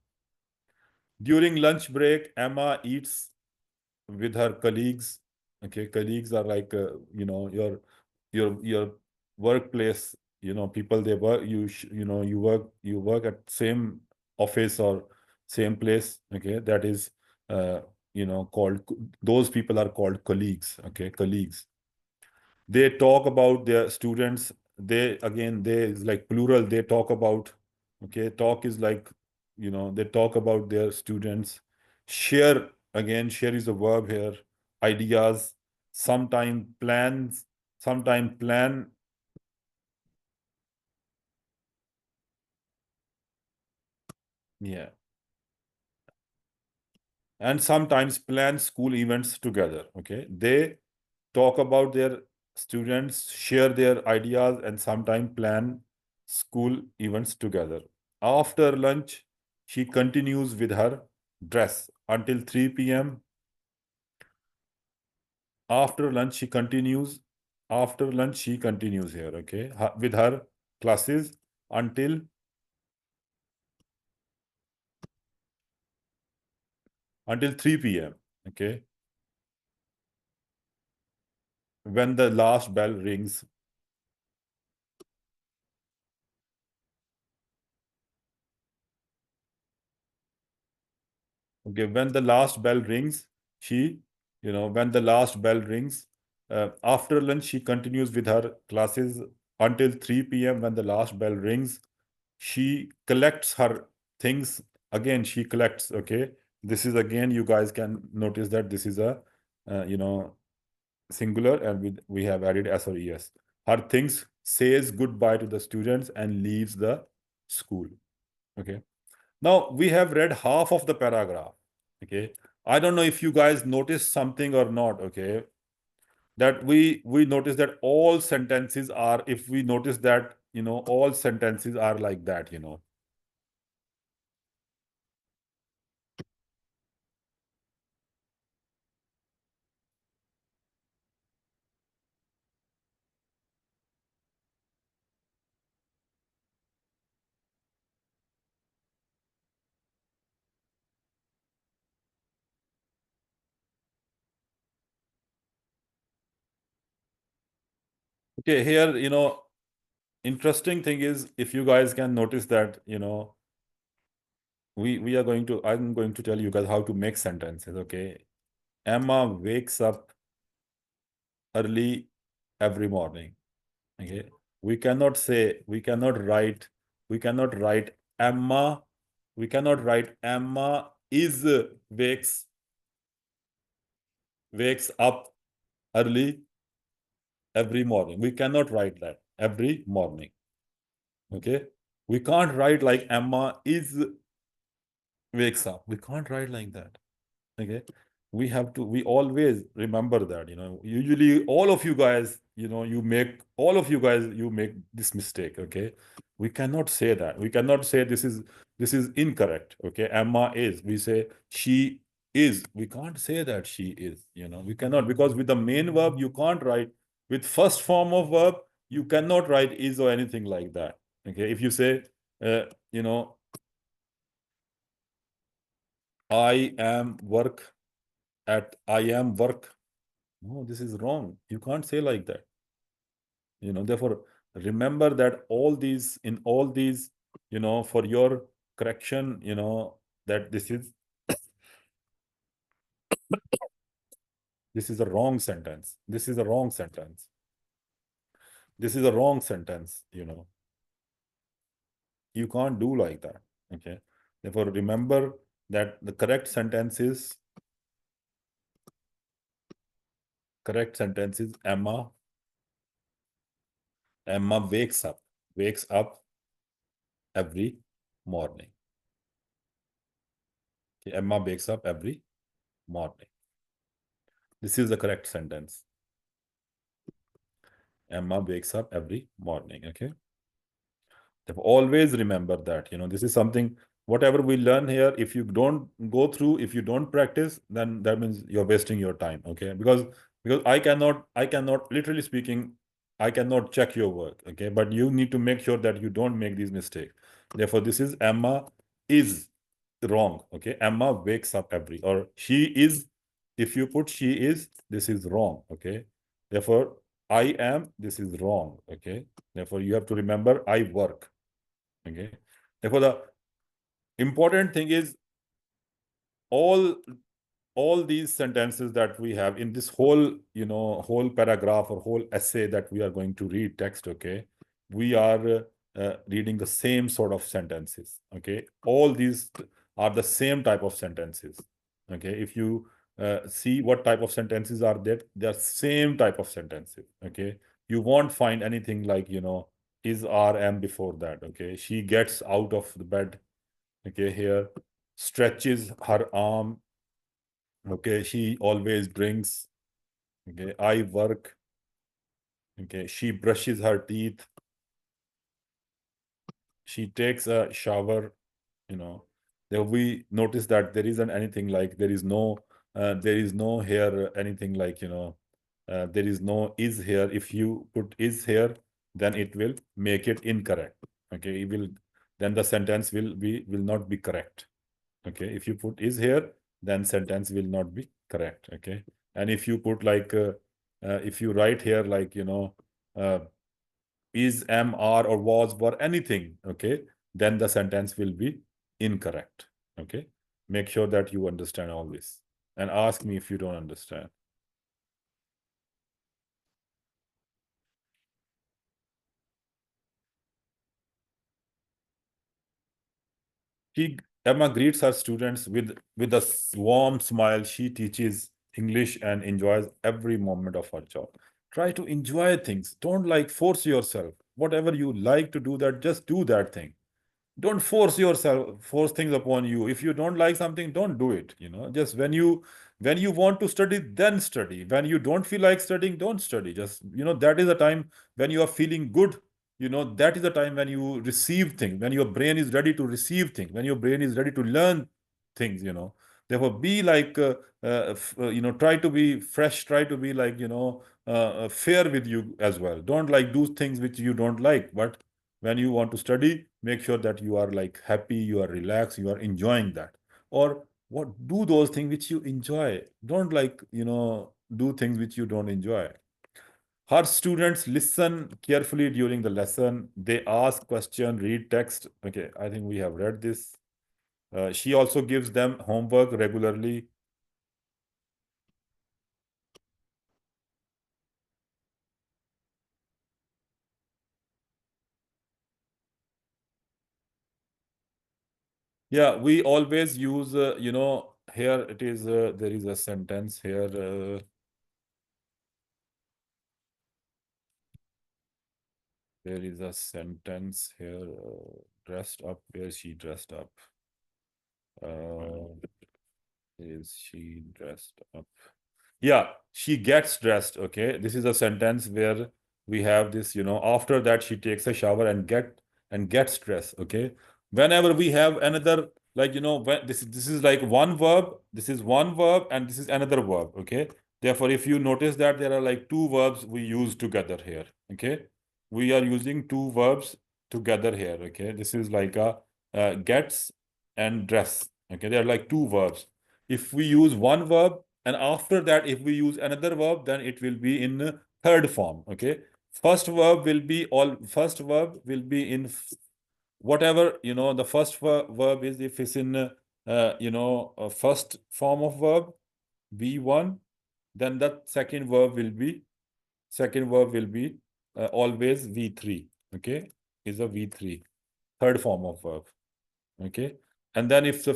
During lunch break, Emma eats with her colleagues. Okay, colleagues are like your workplace, people they work, you work at same office or same place. Okay, that is called, those people are called colleagues, okay, colleagues. They talk about their students. They is like plural. They talk about, okay, talk is like, they talk about their students. Share, again, share is a verb here. Ideas, sometime plans, sometime plan. Yeah. And sometimes plan school events together, okay? They talk about their students, share their ideas, and sometimes plan school events together. After lunch, she continues with her dress until 3 p.m. After lunch, she continues. After lunch, she continues here, okay, with her classes until 3 p.m. Okay. When the last bell rings. Okay, when the last bell rings, when the last bell rings, after lunch, she continues with her classes until 3 p.m. When the last bell rings, she collects her things. Again, she collects, okay? This is, again, you guys can notice that this is a, singular, and we have added S or ES. Her things, says goodbye to the students and leaves the school, okay? Now, we have read half of the paragraph, okay? I don't know if you guys noticed something or not, okay? That we notice that all sentences are, if we notice that, all sentences are like that, Okay, here, interesting thing is, if you guys can notice that, we are going to, I'm going to tell you guys how to make sentences, okay? Emma wakes up early every morning, okay? We cannot write Emma, we cannot write Emma is wakes up early every morning. We cannot write that every morning, okay? We can't write like Emma is wakes up. We can't write like that, okay? We always remember that, usually all of you guys, you make this mistake, okay? We cannot say that. We cannot say this is incorrect, okay? Emma is, we say she is. We can't say that she is, we cannot, because with the main verb you can't write. With first form of verb you cannot write is or anything like that, okay? If you say you know I am work no, this is wrong. You can't say like that, therefore remember that all these, for your correction, that this is a wrong sentence. This is a wrong sentence. This is a wrong sentence, you can't do like that, okay? Therefore remember that the correct sentence is Emma wakes up every morning. Okay, Emma wakes up every morning. This is the correct sentence. Emma wakes up every morning, okay? Always remember that, this is something, whatever we learn here, if you don't go through, if you don't practice, then that means you're wasting your time, okay? Because I cannot, literally speaking, I cannot check your work, okay? But you need to make sure that you don't make these mistakes. Therefore, this is Emma is wrong, okay? Emma wakes up or she is, if you put she is, this is wrong, okay? Therefore, I am, this is wrong, okay? Therefore, you have to remember I work, okay? Therefore, the important thing is all all these sentences that we have in this whole, whole paragraph or whole essay that we are going to read text, okay, we are reading the same sort of sentences, okay. All these are the same type of sentences, okay. If you see what type of sentences are there, they are same type of sentences, okay. You won't find anything like, is, are, am before that, okay. She gets out of the bed, okay. Here, stretches her arm, okay. She always drinks, okay. I work, okay. She brushes her teeth, she takes a shower, There we notice that there isn't anything like, there is no here anything like, there is no is here. If you put is here, then it will make it incorrect, okay. It will, then the sentence will not be correct, okay. If you put is here, then sentence will not be correct, okay. And if you put like if you write here like, uh, is, am, are, or was, were, anything, okay, then the sentence will be incorrect, okay. Make sure that you understand all this and ask me if you don't understand. Emma greets her students with a warm smile. She teaches English and enjoys every moment of her job. Try to enjoy things. Don't like force yourself. Whatever you like to do, that just do that thing. Don't force force things upon you. If you don't like something, don't do it. Just when you want to study, then study. When you don't feel like studying, don't study. Just, that is the time when you are feeling good. That is the time when you receive things, when your brain is ready to receive things, when your brain is ready to learn things. Therefore, be like try to be fresh, try to be like, fair with you as well. Don't like do things which you don't like, but when you want to study, make sure that you are like happy, you are relaxed, you are enjoying that. Or what, do those things which you enjoy. Don't like, do things which you don't enjoy. Her students listen carefully during the lesson. They ask question, read text. Okay, I think we have read this. She also gives them homework regularly. Yeah, we always use, here it is, there is a sentence here. There is a sentence here, dressed up, where she dressed up. Is she dressed up? Yeah, she gets dressed, okay? This is a sentence where we have this, after that she takes a shower and gets dressed, okay? Whenever we have another, like, when this is like one verb, this is one verb, and this is another verb, okay? Therefore, if you notice that there are like two verbs we use together here, okay? We are using two verbs together here, okay? This is like a gets and dress, okay? They are like two verbs. If we use one verb, and after that, if we use another verb, then it will be in third form, okay? First verb will be in whatever, the first verb is, if it's in, a first form of verb, V1, then that second verb will be always V3, okay? Is a V3, third form of verb, okay? And then if the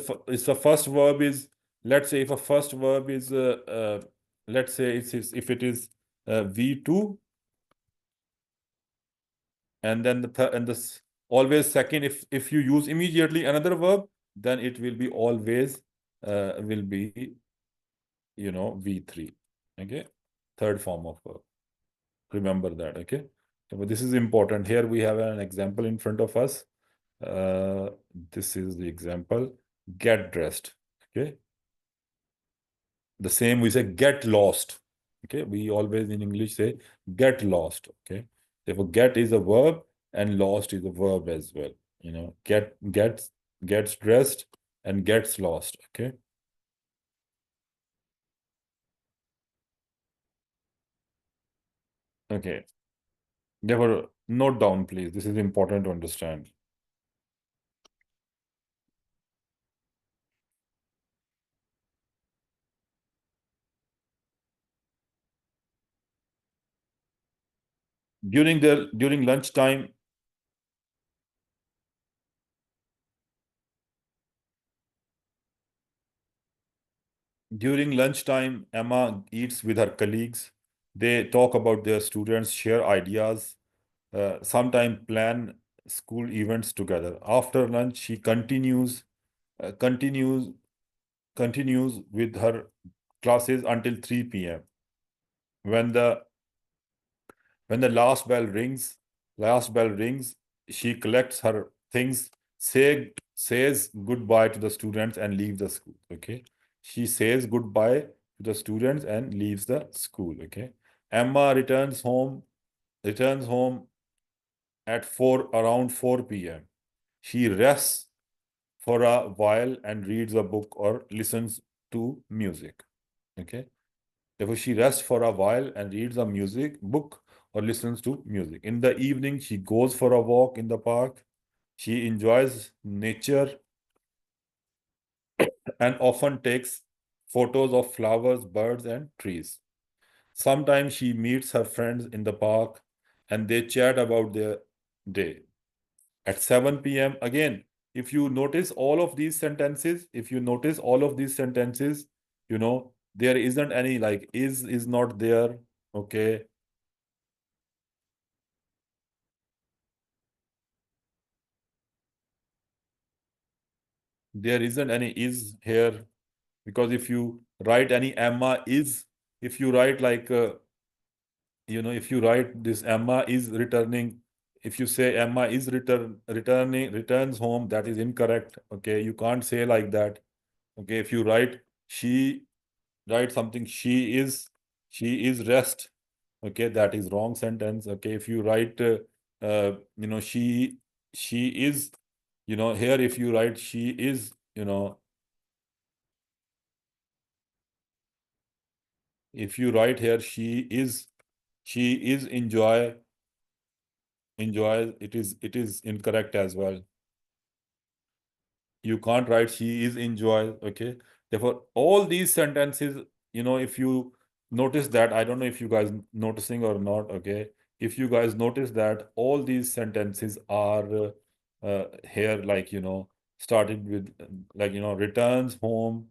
first verb is, let's say if a first verb is, let's say if it is V2, and then always second, if you use immediately another verb, then it will be always will be, V3, okay? Third form of verb. Remember that, okay? So this is important. Here we have an example in front of us. This is the example. Get dressed, okay? The same we say get lost, okay? We always in English say get lost, okay? Therefore, get is a verb and lost is a verb as well. Gets dressed and gets lost, okay? Okay. Therefore, note down, please. This is important to understand. during lunchtime, Emma eats with her colleagues. They talk about their students, share ideas, sometimes plan school events together. After lunch, she continues with her classes until 3 p.m. When the last bell rings, she collects her things, says goodbye to the students and leaves the school. Okay, she says goodbye to the students and leaves the school. Okay, Emma returns home at around 4 p.m. She rests for a while and reads a book or listens to music. Okay, therefore she rests for a while and reads a book or listens to music. In the evening, she goes for a walk in the park. She enjoys nature and often takes photos of flowers, birds, and trees. Sometimes she meets her friends in the park and they chat about their day. At 7 p.m., again, if you notice all of these sentences, there isn't any like is not there. Okay. There isn't any is here, because if you write any Emma is, if you write like, if you write this Emma is returning, if you say Emma is returns home, that is incorrect. Okay, you can't say like that. Okay, if you write something, she is rest. Okay, that is wrong sentence. Okay, if you write, she is, here if you write she is, if you write here she is enjoy, it is incorrect as well. You can't write she is enjoy. Okay, therefore all these sentences, if you notice that, I don't know if you guys noticing or not. Okay, if you guys notice that all these sentences are here, like, started with like, returns home.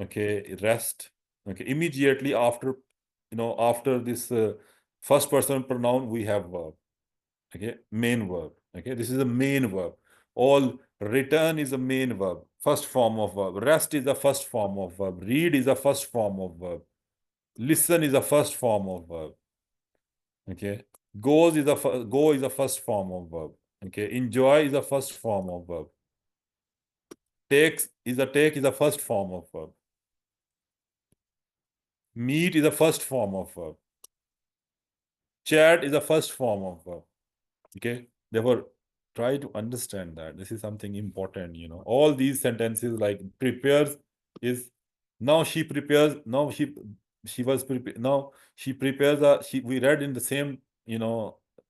Okay, rest. Okay, immediately after, after this first person pronoun, we have verb. Okay, main verb. Okay, this is a main verb. All return is a main verb, first form of verb. Rest is the first form of verb. Read is the first form of verb. Listen is the first form of verb. Okay, go is the first form of verb. Okay, enjoy is the first form of verb. Take is the first form of verb. Meet is the first form of verb. Chat is the first form of verb. Okay, therefore try to understand that this is something important. All these sentences, like prepares is, now she prepares, now she was prepared, now she prepares we read in the same,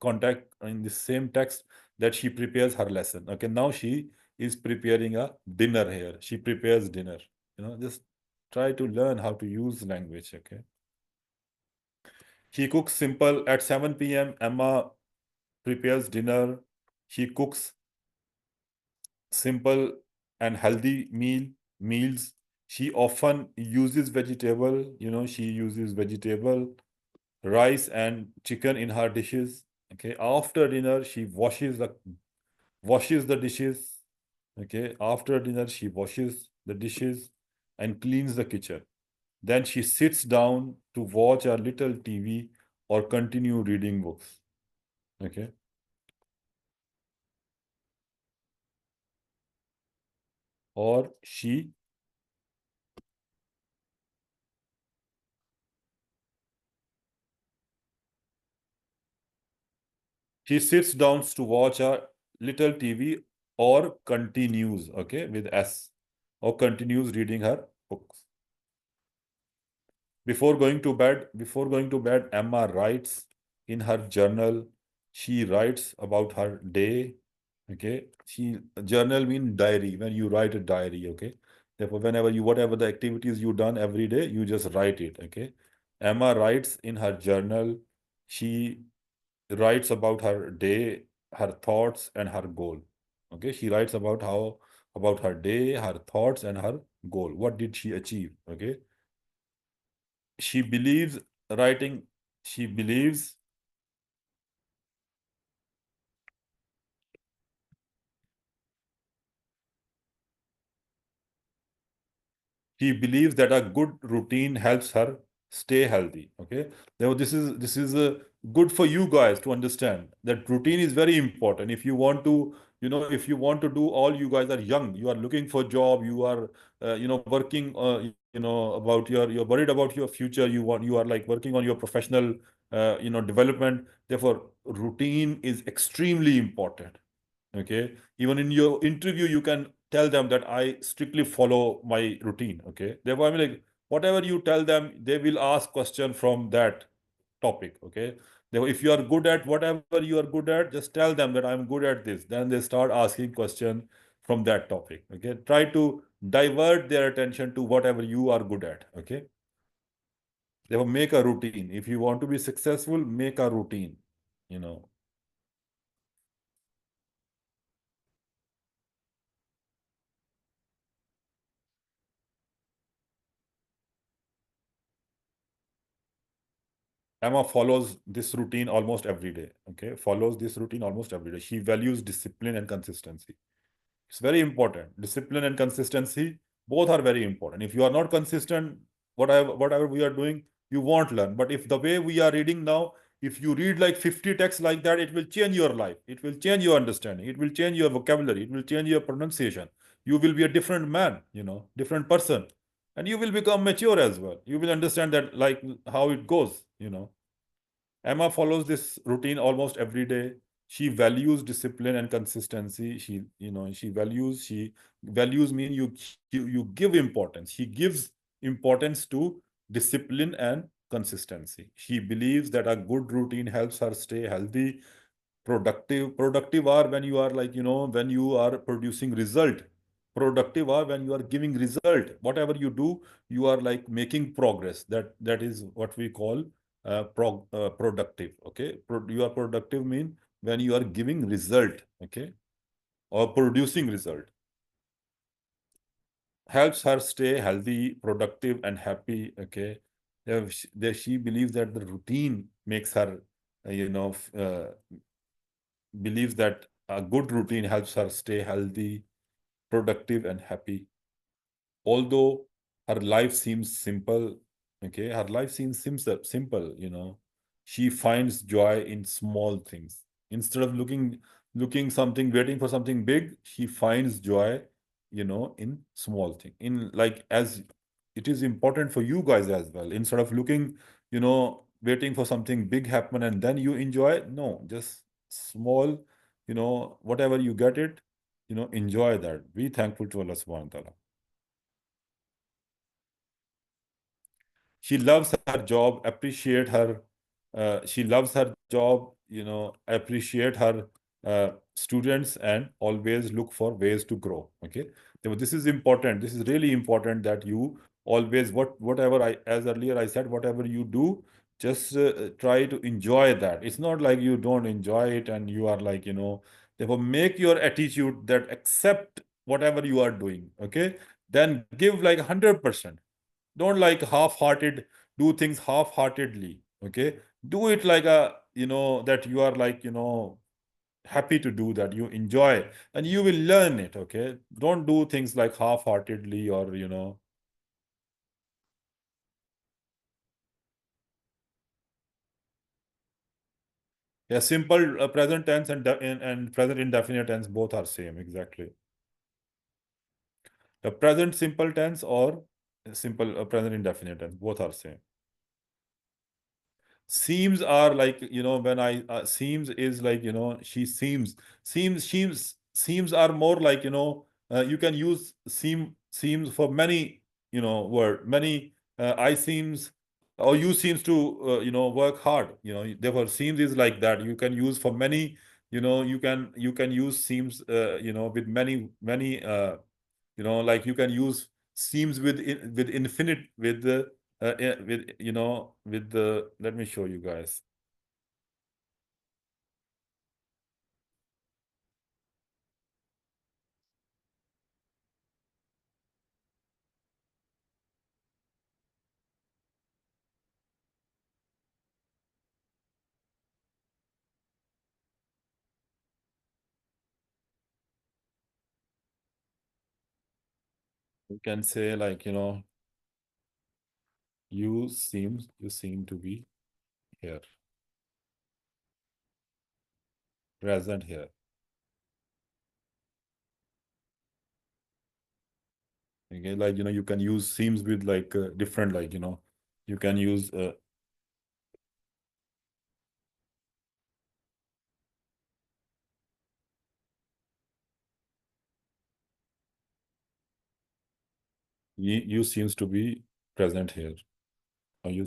contact in the same text that she prepares her lesson. Okay, now she is preparing a dinner here. She prepares dinner. Just try to learn how to use language. Okay, she cooks simple at 7 p.m. Emma prepares dinner. She cooks simple and healthy meals. She often uses vegetable, rice and chicken in her dishes. Okay, after dinner she washes the dishes. Okay, after dinner she washes the dishes and cleans the kitchen. Then she sits down to watch a little TV or continue reading books. Okay, or she sits down to watch a little TV or continues, okay, with S, or continues reading her books. Before going to bed, Emma writes in her journal. She writes about her day. Okay, journal means diary. When you write a diary, okay. Therefore, whatever the activities you done every day, you just write it. Okay, Emma writes in her journal. She writes about her day, her thoughts, and her goal. Okay, she writes about about her day, her thoughts, and her goal. What did she achieve? Okay, she believes writing. She believes she believes that a good routine helps her stay healthy. Okay, now this is good for you guys to understand that routine is very important. If you want to, if you want to do, all you guys are young, you are looking for job, you are working, about you're worried about your future, you are like working on your professional development. Therefore routine is extremely important. Okay, even in your interview you can tell them that I strictly follow my routine. Okay, therefore I mean, like, whatever you tell them, they will ask question from that topic. Okay, therefore if you are good at whatever you are good at, just tell them that I'm good at this, then they start asking question from that topic. Okay, try to divert their attention to whatever you are good at. Okay, therefore make a routine. If you want to be successful, make a routine, you know. Emma follows this routine almost every day. Okay, follows this routine almost every day. She values discipline and consistency. It's very important. Discipline and consistency both are very important. If you are not consistent, whatever we are doing, you won't learn. But if the way we are reading now, if you read like 50 texts like that, it will change your life. It will change your understanding. It will change your vocabulary. It will change your pronunciation. You will be a different man, different person. And you will become mature as well. You will understand that, like, how it goes. Emma follows this routine almost every day. She values discipline and consistency. She values mean you give importance. She gives importance to discipline and consistency. She believes that a good routine helps her stay healthy, productive are when you are, like, when you are producing result. Productive are when you are giving result. Whatever you do, you are like making progress. That is what we call productive. Okay, you are productive mean when you are giving result. Okay, or producing result. Helps her stay healthy, productive, and happy. Okay, she believes that the routine makes her believes that a good routine helps her stay healthy, productive, and happy. Although her life seems simple, okay, her life seems simple. She finds joy in small things. Instead of looking something, waiting for something big, she finds joy, in small thing. In, like, as it is important for you guys as well. Instead of looking, waiting for something big happen and then you enjoy. No, just small, whatever you get it, enjoy that. Be thankful to Allah subhanahu wa ta'ala. She loves her job, appreciate her. She loves her job, appreciate her students, and always look for ways to grow. Okay, so this is important. This is really important that you always, whatever as earlier I said, whatever you do, just try to enjoy that. It's not like you don't enjoy it and you are like, therefore make your attitude that accept whatever you are doing. Okay, then give like 100%. Don't like half-hearted, do things half-heartedly. Okay, do it like that you are like, happy to do that, you enjoy, and you will learn it. Okay, don't do things like half-heartedly, or yeah, simple present tense and present indefinite tense both are same. Exactly. The present simple tense or simple present indefinite tense, both are same. Seems are like, when I seems is like, she seems are more like, you can use seems for many, word, many. I seems, or you seems to work hard. Therefore seems is like that. You can use for many. You can use seems with many like you can use seems with infinite, with the with the, let me show you guys. You can say like, you seem to be here, present here. Okay, like, you can use seems with like different, like, you can use you seems to be present here. Or you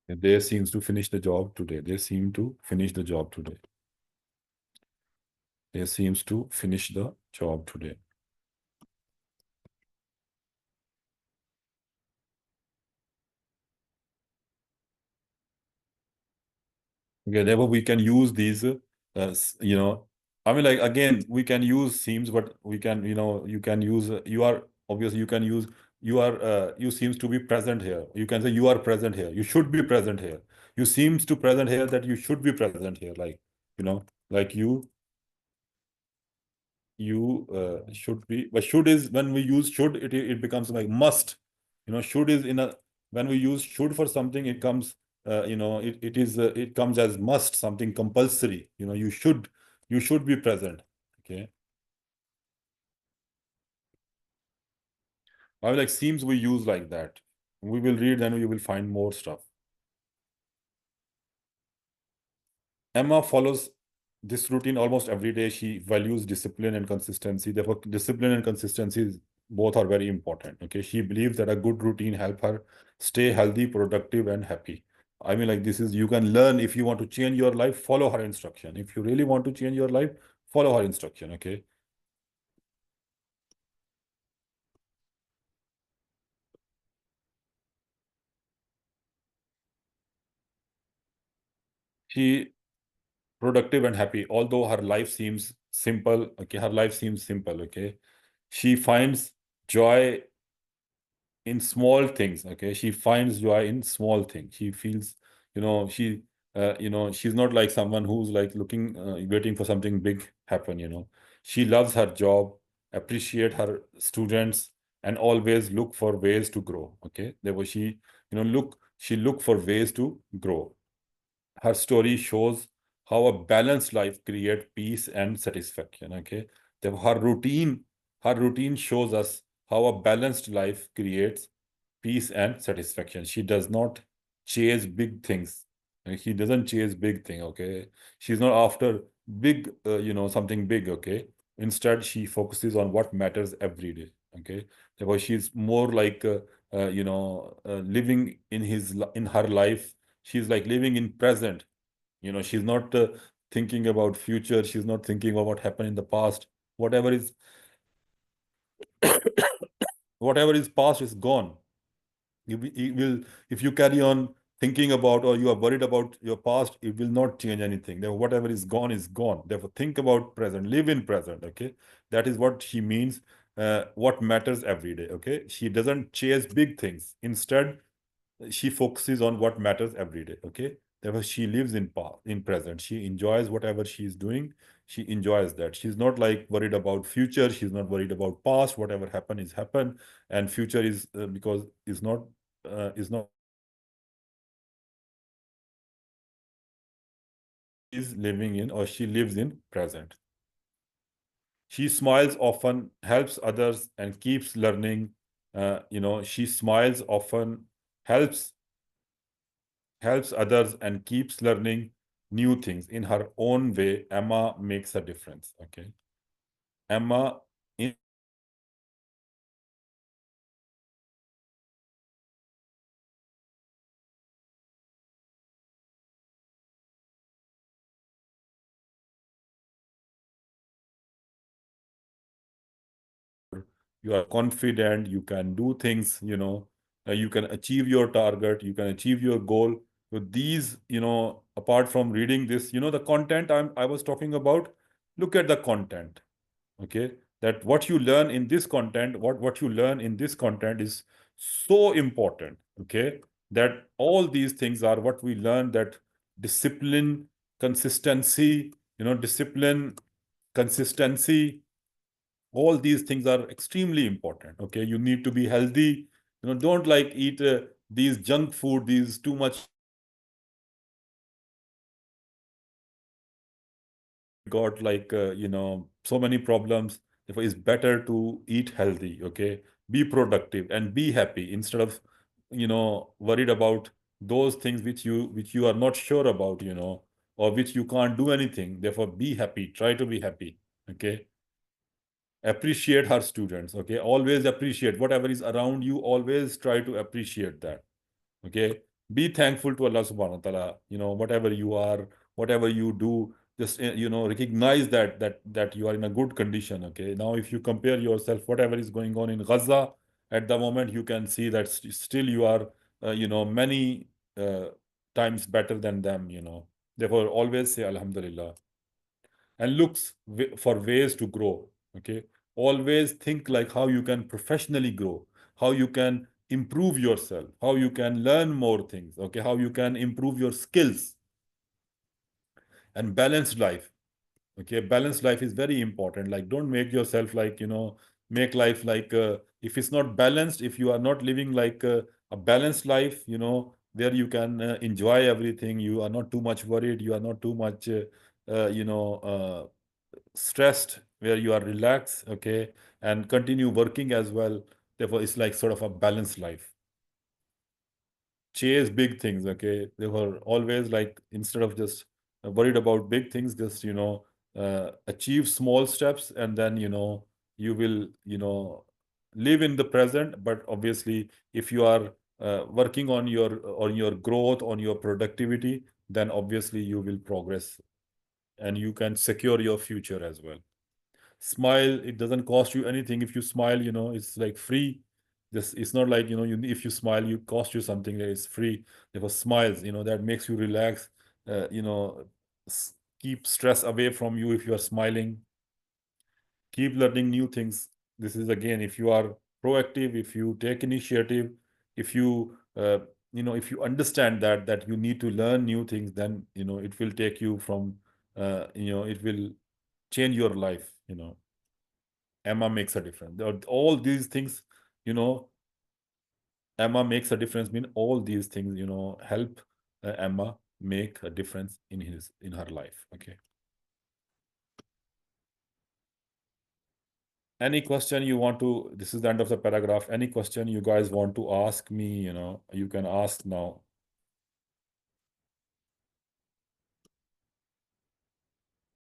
they seems to finish the job today. They seem to finish the job today. They seems to finish the job today. Okay, therefore we can use these, I mean, like, again, we can use seems, but we can, you can use, you are, obviously, you can use, you seems to be present here. You can say you are present here. You should be present here. You seems to present here that you should be present here. Like, like you should be, but should is when we use should, it becomes like must. Should is when we use should for something, it comes, it comes as must, something compulsory. You should be present. Okay. I like seems we use like that. We will read, then you will find more stuff. Emma follows this routine almost every day. She values discipline and consistency. Therefore, discipline and consistency both are very important. Okay. She believes that a good routine help her stay healthy, productive, and happy. I mean, like, this is, you can learn. If you want to change your life, follow her instruction. If you really want to change your life, follow her instruction. Okay. She productive and happy, although her life seems simple. Okay. Her life seems simple. Okay. She finds joy in small things. Okay. She finds joy in small things. She feels, she she's not like someone who's like looking, waiting for something big happen. She loves her job, appreciate her students, and always look for ways to grow. Okay. Therefore she, she look for ways to grow. Her story shows how a balanced life creates peace and satisfaction. Okay. Her routine shows us how a balanced life creates peace and satisfaction. She does not chase big things. He doesn't chase big thing. Okay. She's not after big, something big. Okay. Instead, she focuses on what matters every day. Okay. Therefore, she's more like, living in her life. She's like living in present. She's not thinking about future. She's not thinking about what happened in the past. Whatever is whatever is past is gone. You will, if you carry on thinking about, or you are worried about your past, it will not change anything. Therefore, whatever is gone is gone. Therefore, think about present, live in present. Okay. That is what she means. What matters every day. Okay. She doesn't chase big things. Instead, she focuses on what matters every day. Okay. Therefore, she lives in present. She enjoys whatever she is doing. She enjoys that. She's not like worried about future. She's not worried about past. Whatever happened is happened, and future is, because is not is living in, or she lives in present. She smiles often, helps others, and keeps learning. She smiles often, helps others, and keeps learning new things in her own way. Emma makes a difference. Okay. Emma, in you are confident, you can do things, you can achieve your target, you can achieve your goal. So these, apart from reading this, the content I was talking about, look at the content. Okay. That what you learn in this content, what you learn in this content is so important, okay, that all these things are what we learn, that discipline, consistency, discipline, consistency, all these things are extremely important, okay. You need to be healthy, don't like eat these junk food, these too much got like so many problems. Therefore it's better to eat healthy, okay, be productive and be happy instead of worried about those things which you are not sure about, or which you can't do anything. Therefore be happy, try to be happy, okay. Appreciate her students, okay, always appreciate whatever is around you, always try to appreciate that, okay. Be thankful to Allah subhanahu wa ta'ala, whatever you are, whatever you do, just recognize that you are in a good condition, okay. Now if you compare yourself whatever is going on in Gaza at the moment, you can see that still you are many uh, times better than them, therefore always say alhamdulillah, and looks for ways to grow, okay. Always think like how you can professionally grow, how you can improve yourself, how you can learn more things, okay, how you can improve your skills. And balanced life, okay, balanced life is very important. Like don't make yourself like make life like if it's not balanced, if you are not living like a balanced life, where you can enjoy everything, you are not too much worried, you are not too much stressed, where you are relaxed, okay, and continue working as well. Therefore it's like sort of a balanced life. Chase big things, okay. Therefore always like instead of just worried about big things, just achieve small steps, and then you will live in the present. But obviously if you are working on your growth, on your productivity, then obviously you will progress and you can secure your future as well. Smile, it doesn't cost you anything. If you smile, it's like free. This, it's not like if you smile, you cost you something that is free. Therefore smiles, that makes you relax, keep stress away from you if you are smiling. Keep learning new things. This is again, if you are proactive, if you take initiative, if you if you understand that you need to learn new things, then it will take you from it will change your life. Emma makes a difference. All these things, Emma makes a difference. Mean all these things, help Emma make a difference in her life. Okay. Any question you want to? This is the end of the paragraph. Any question you guys want to ask me? You can ask now.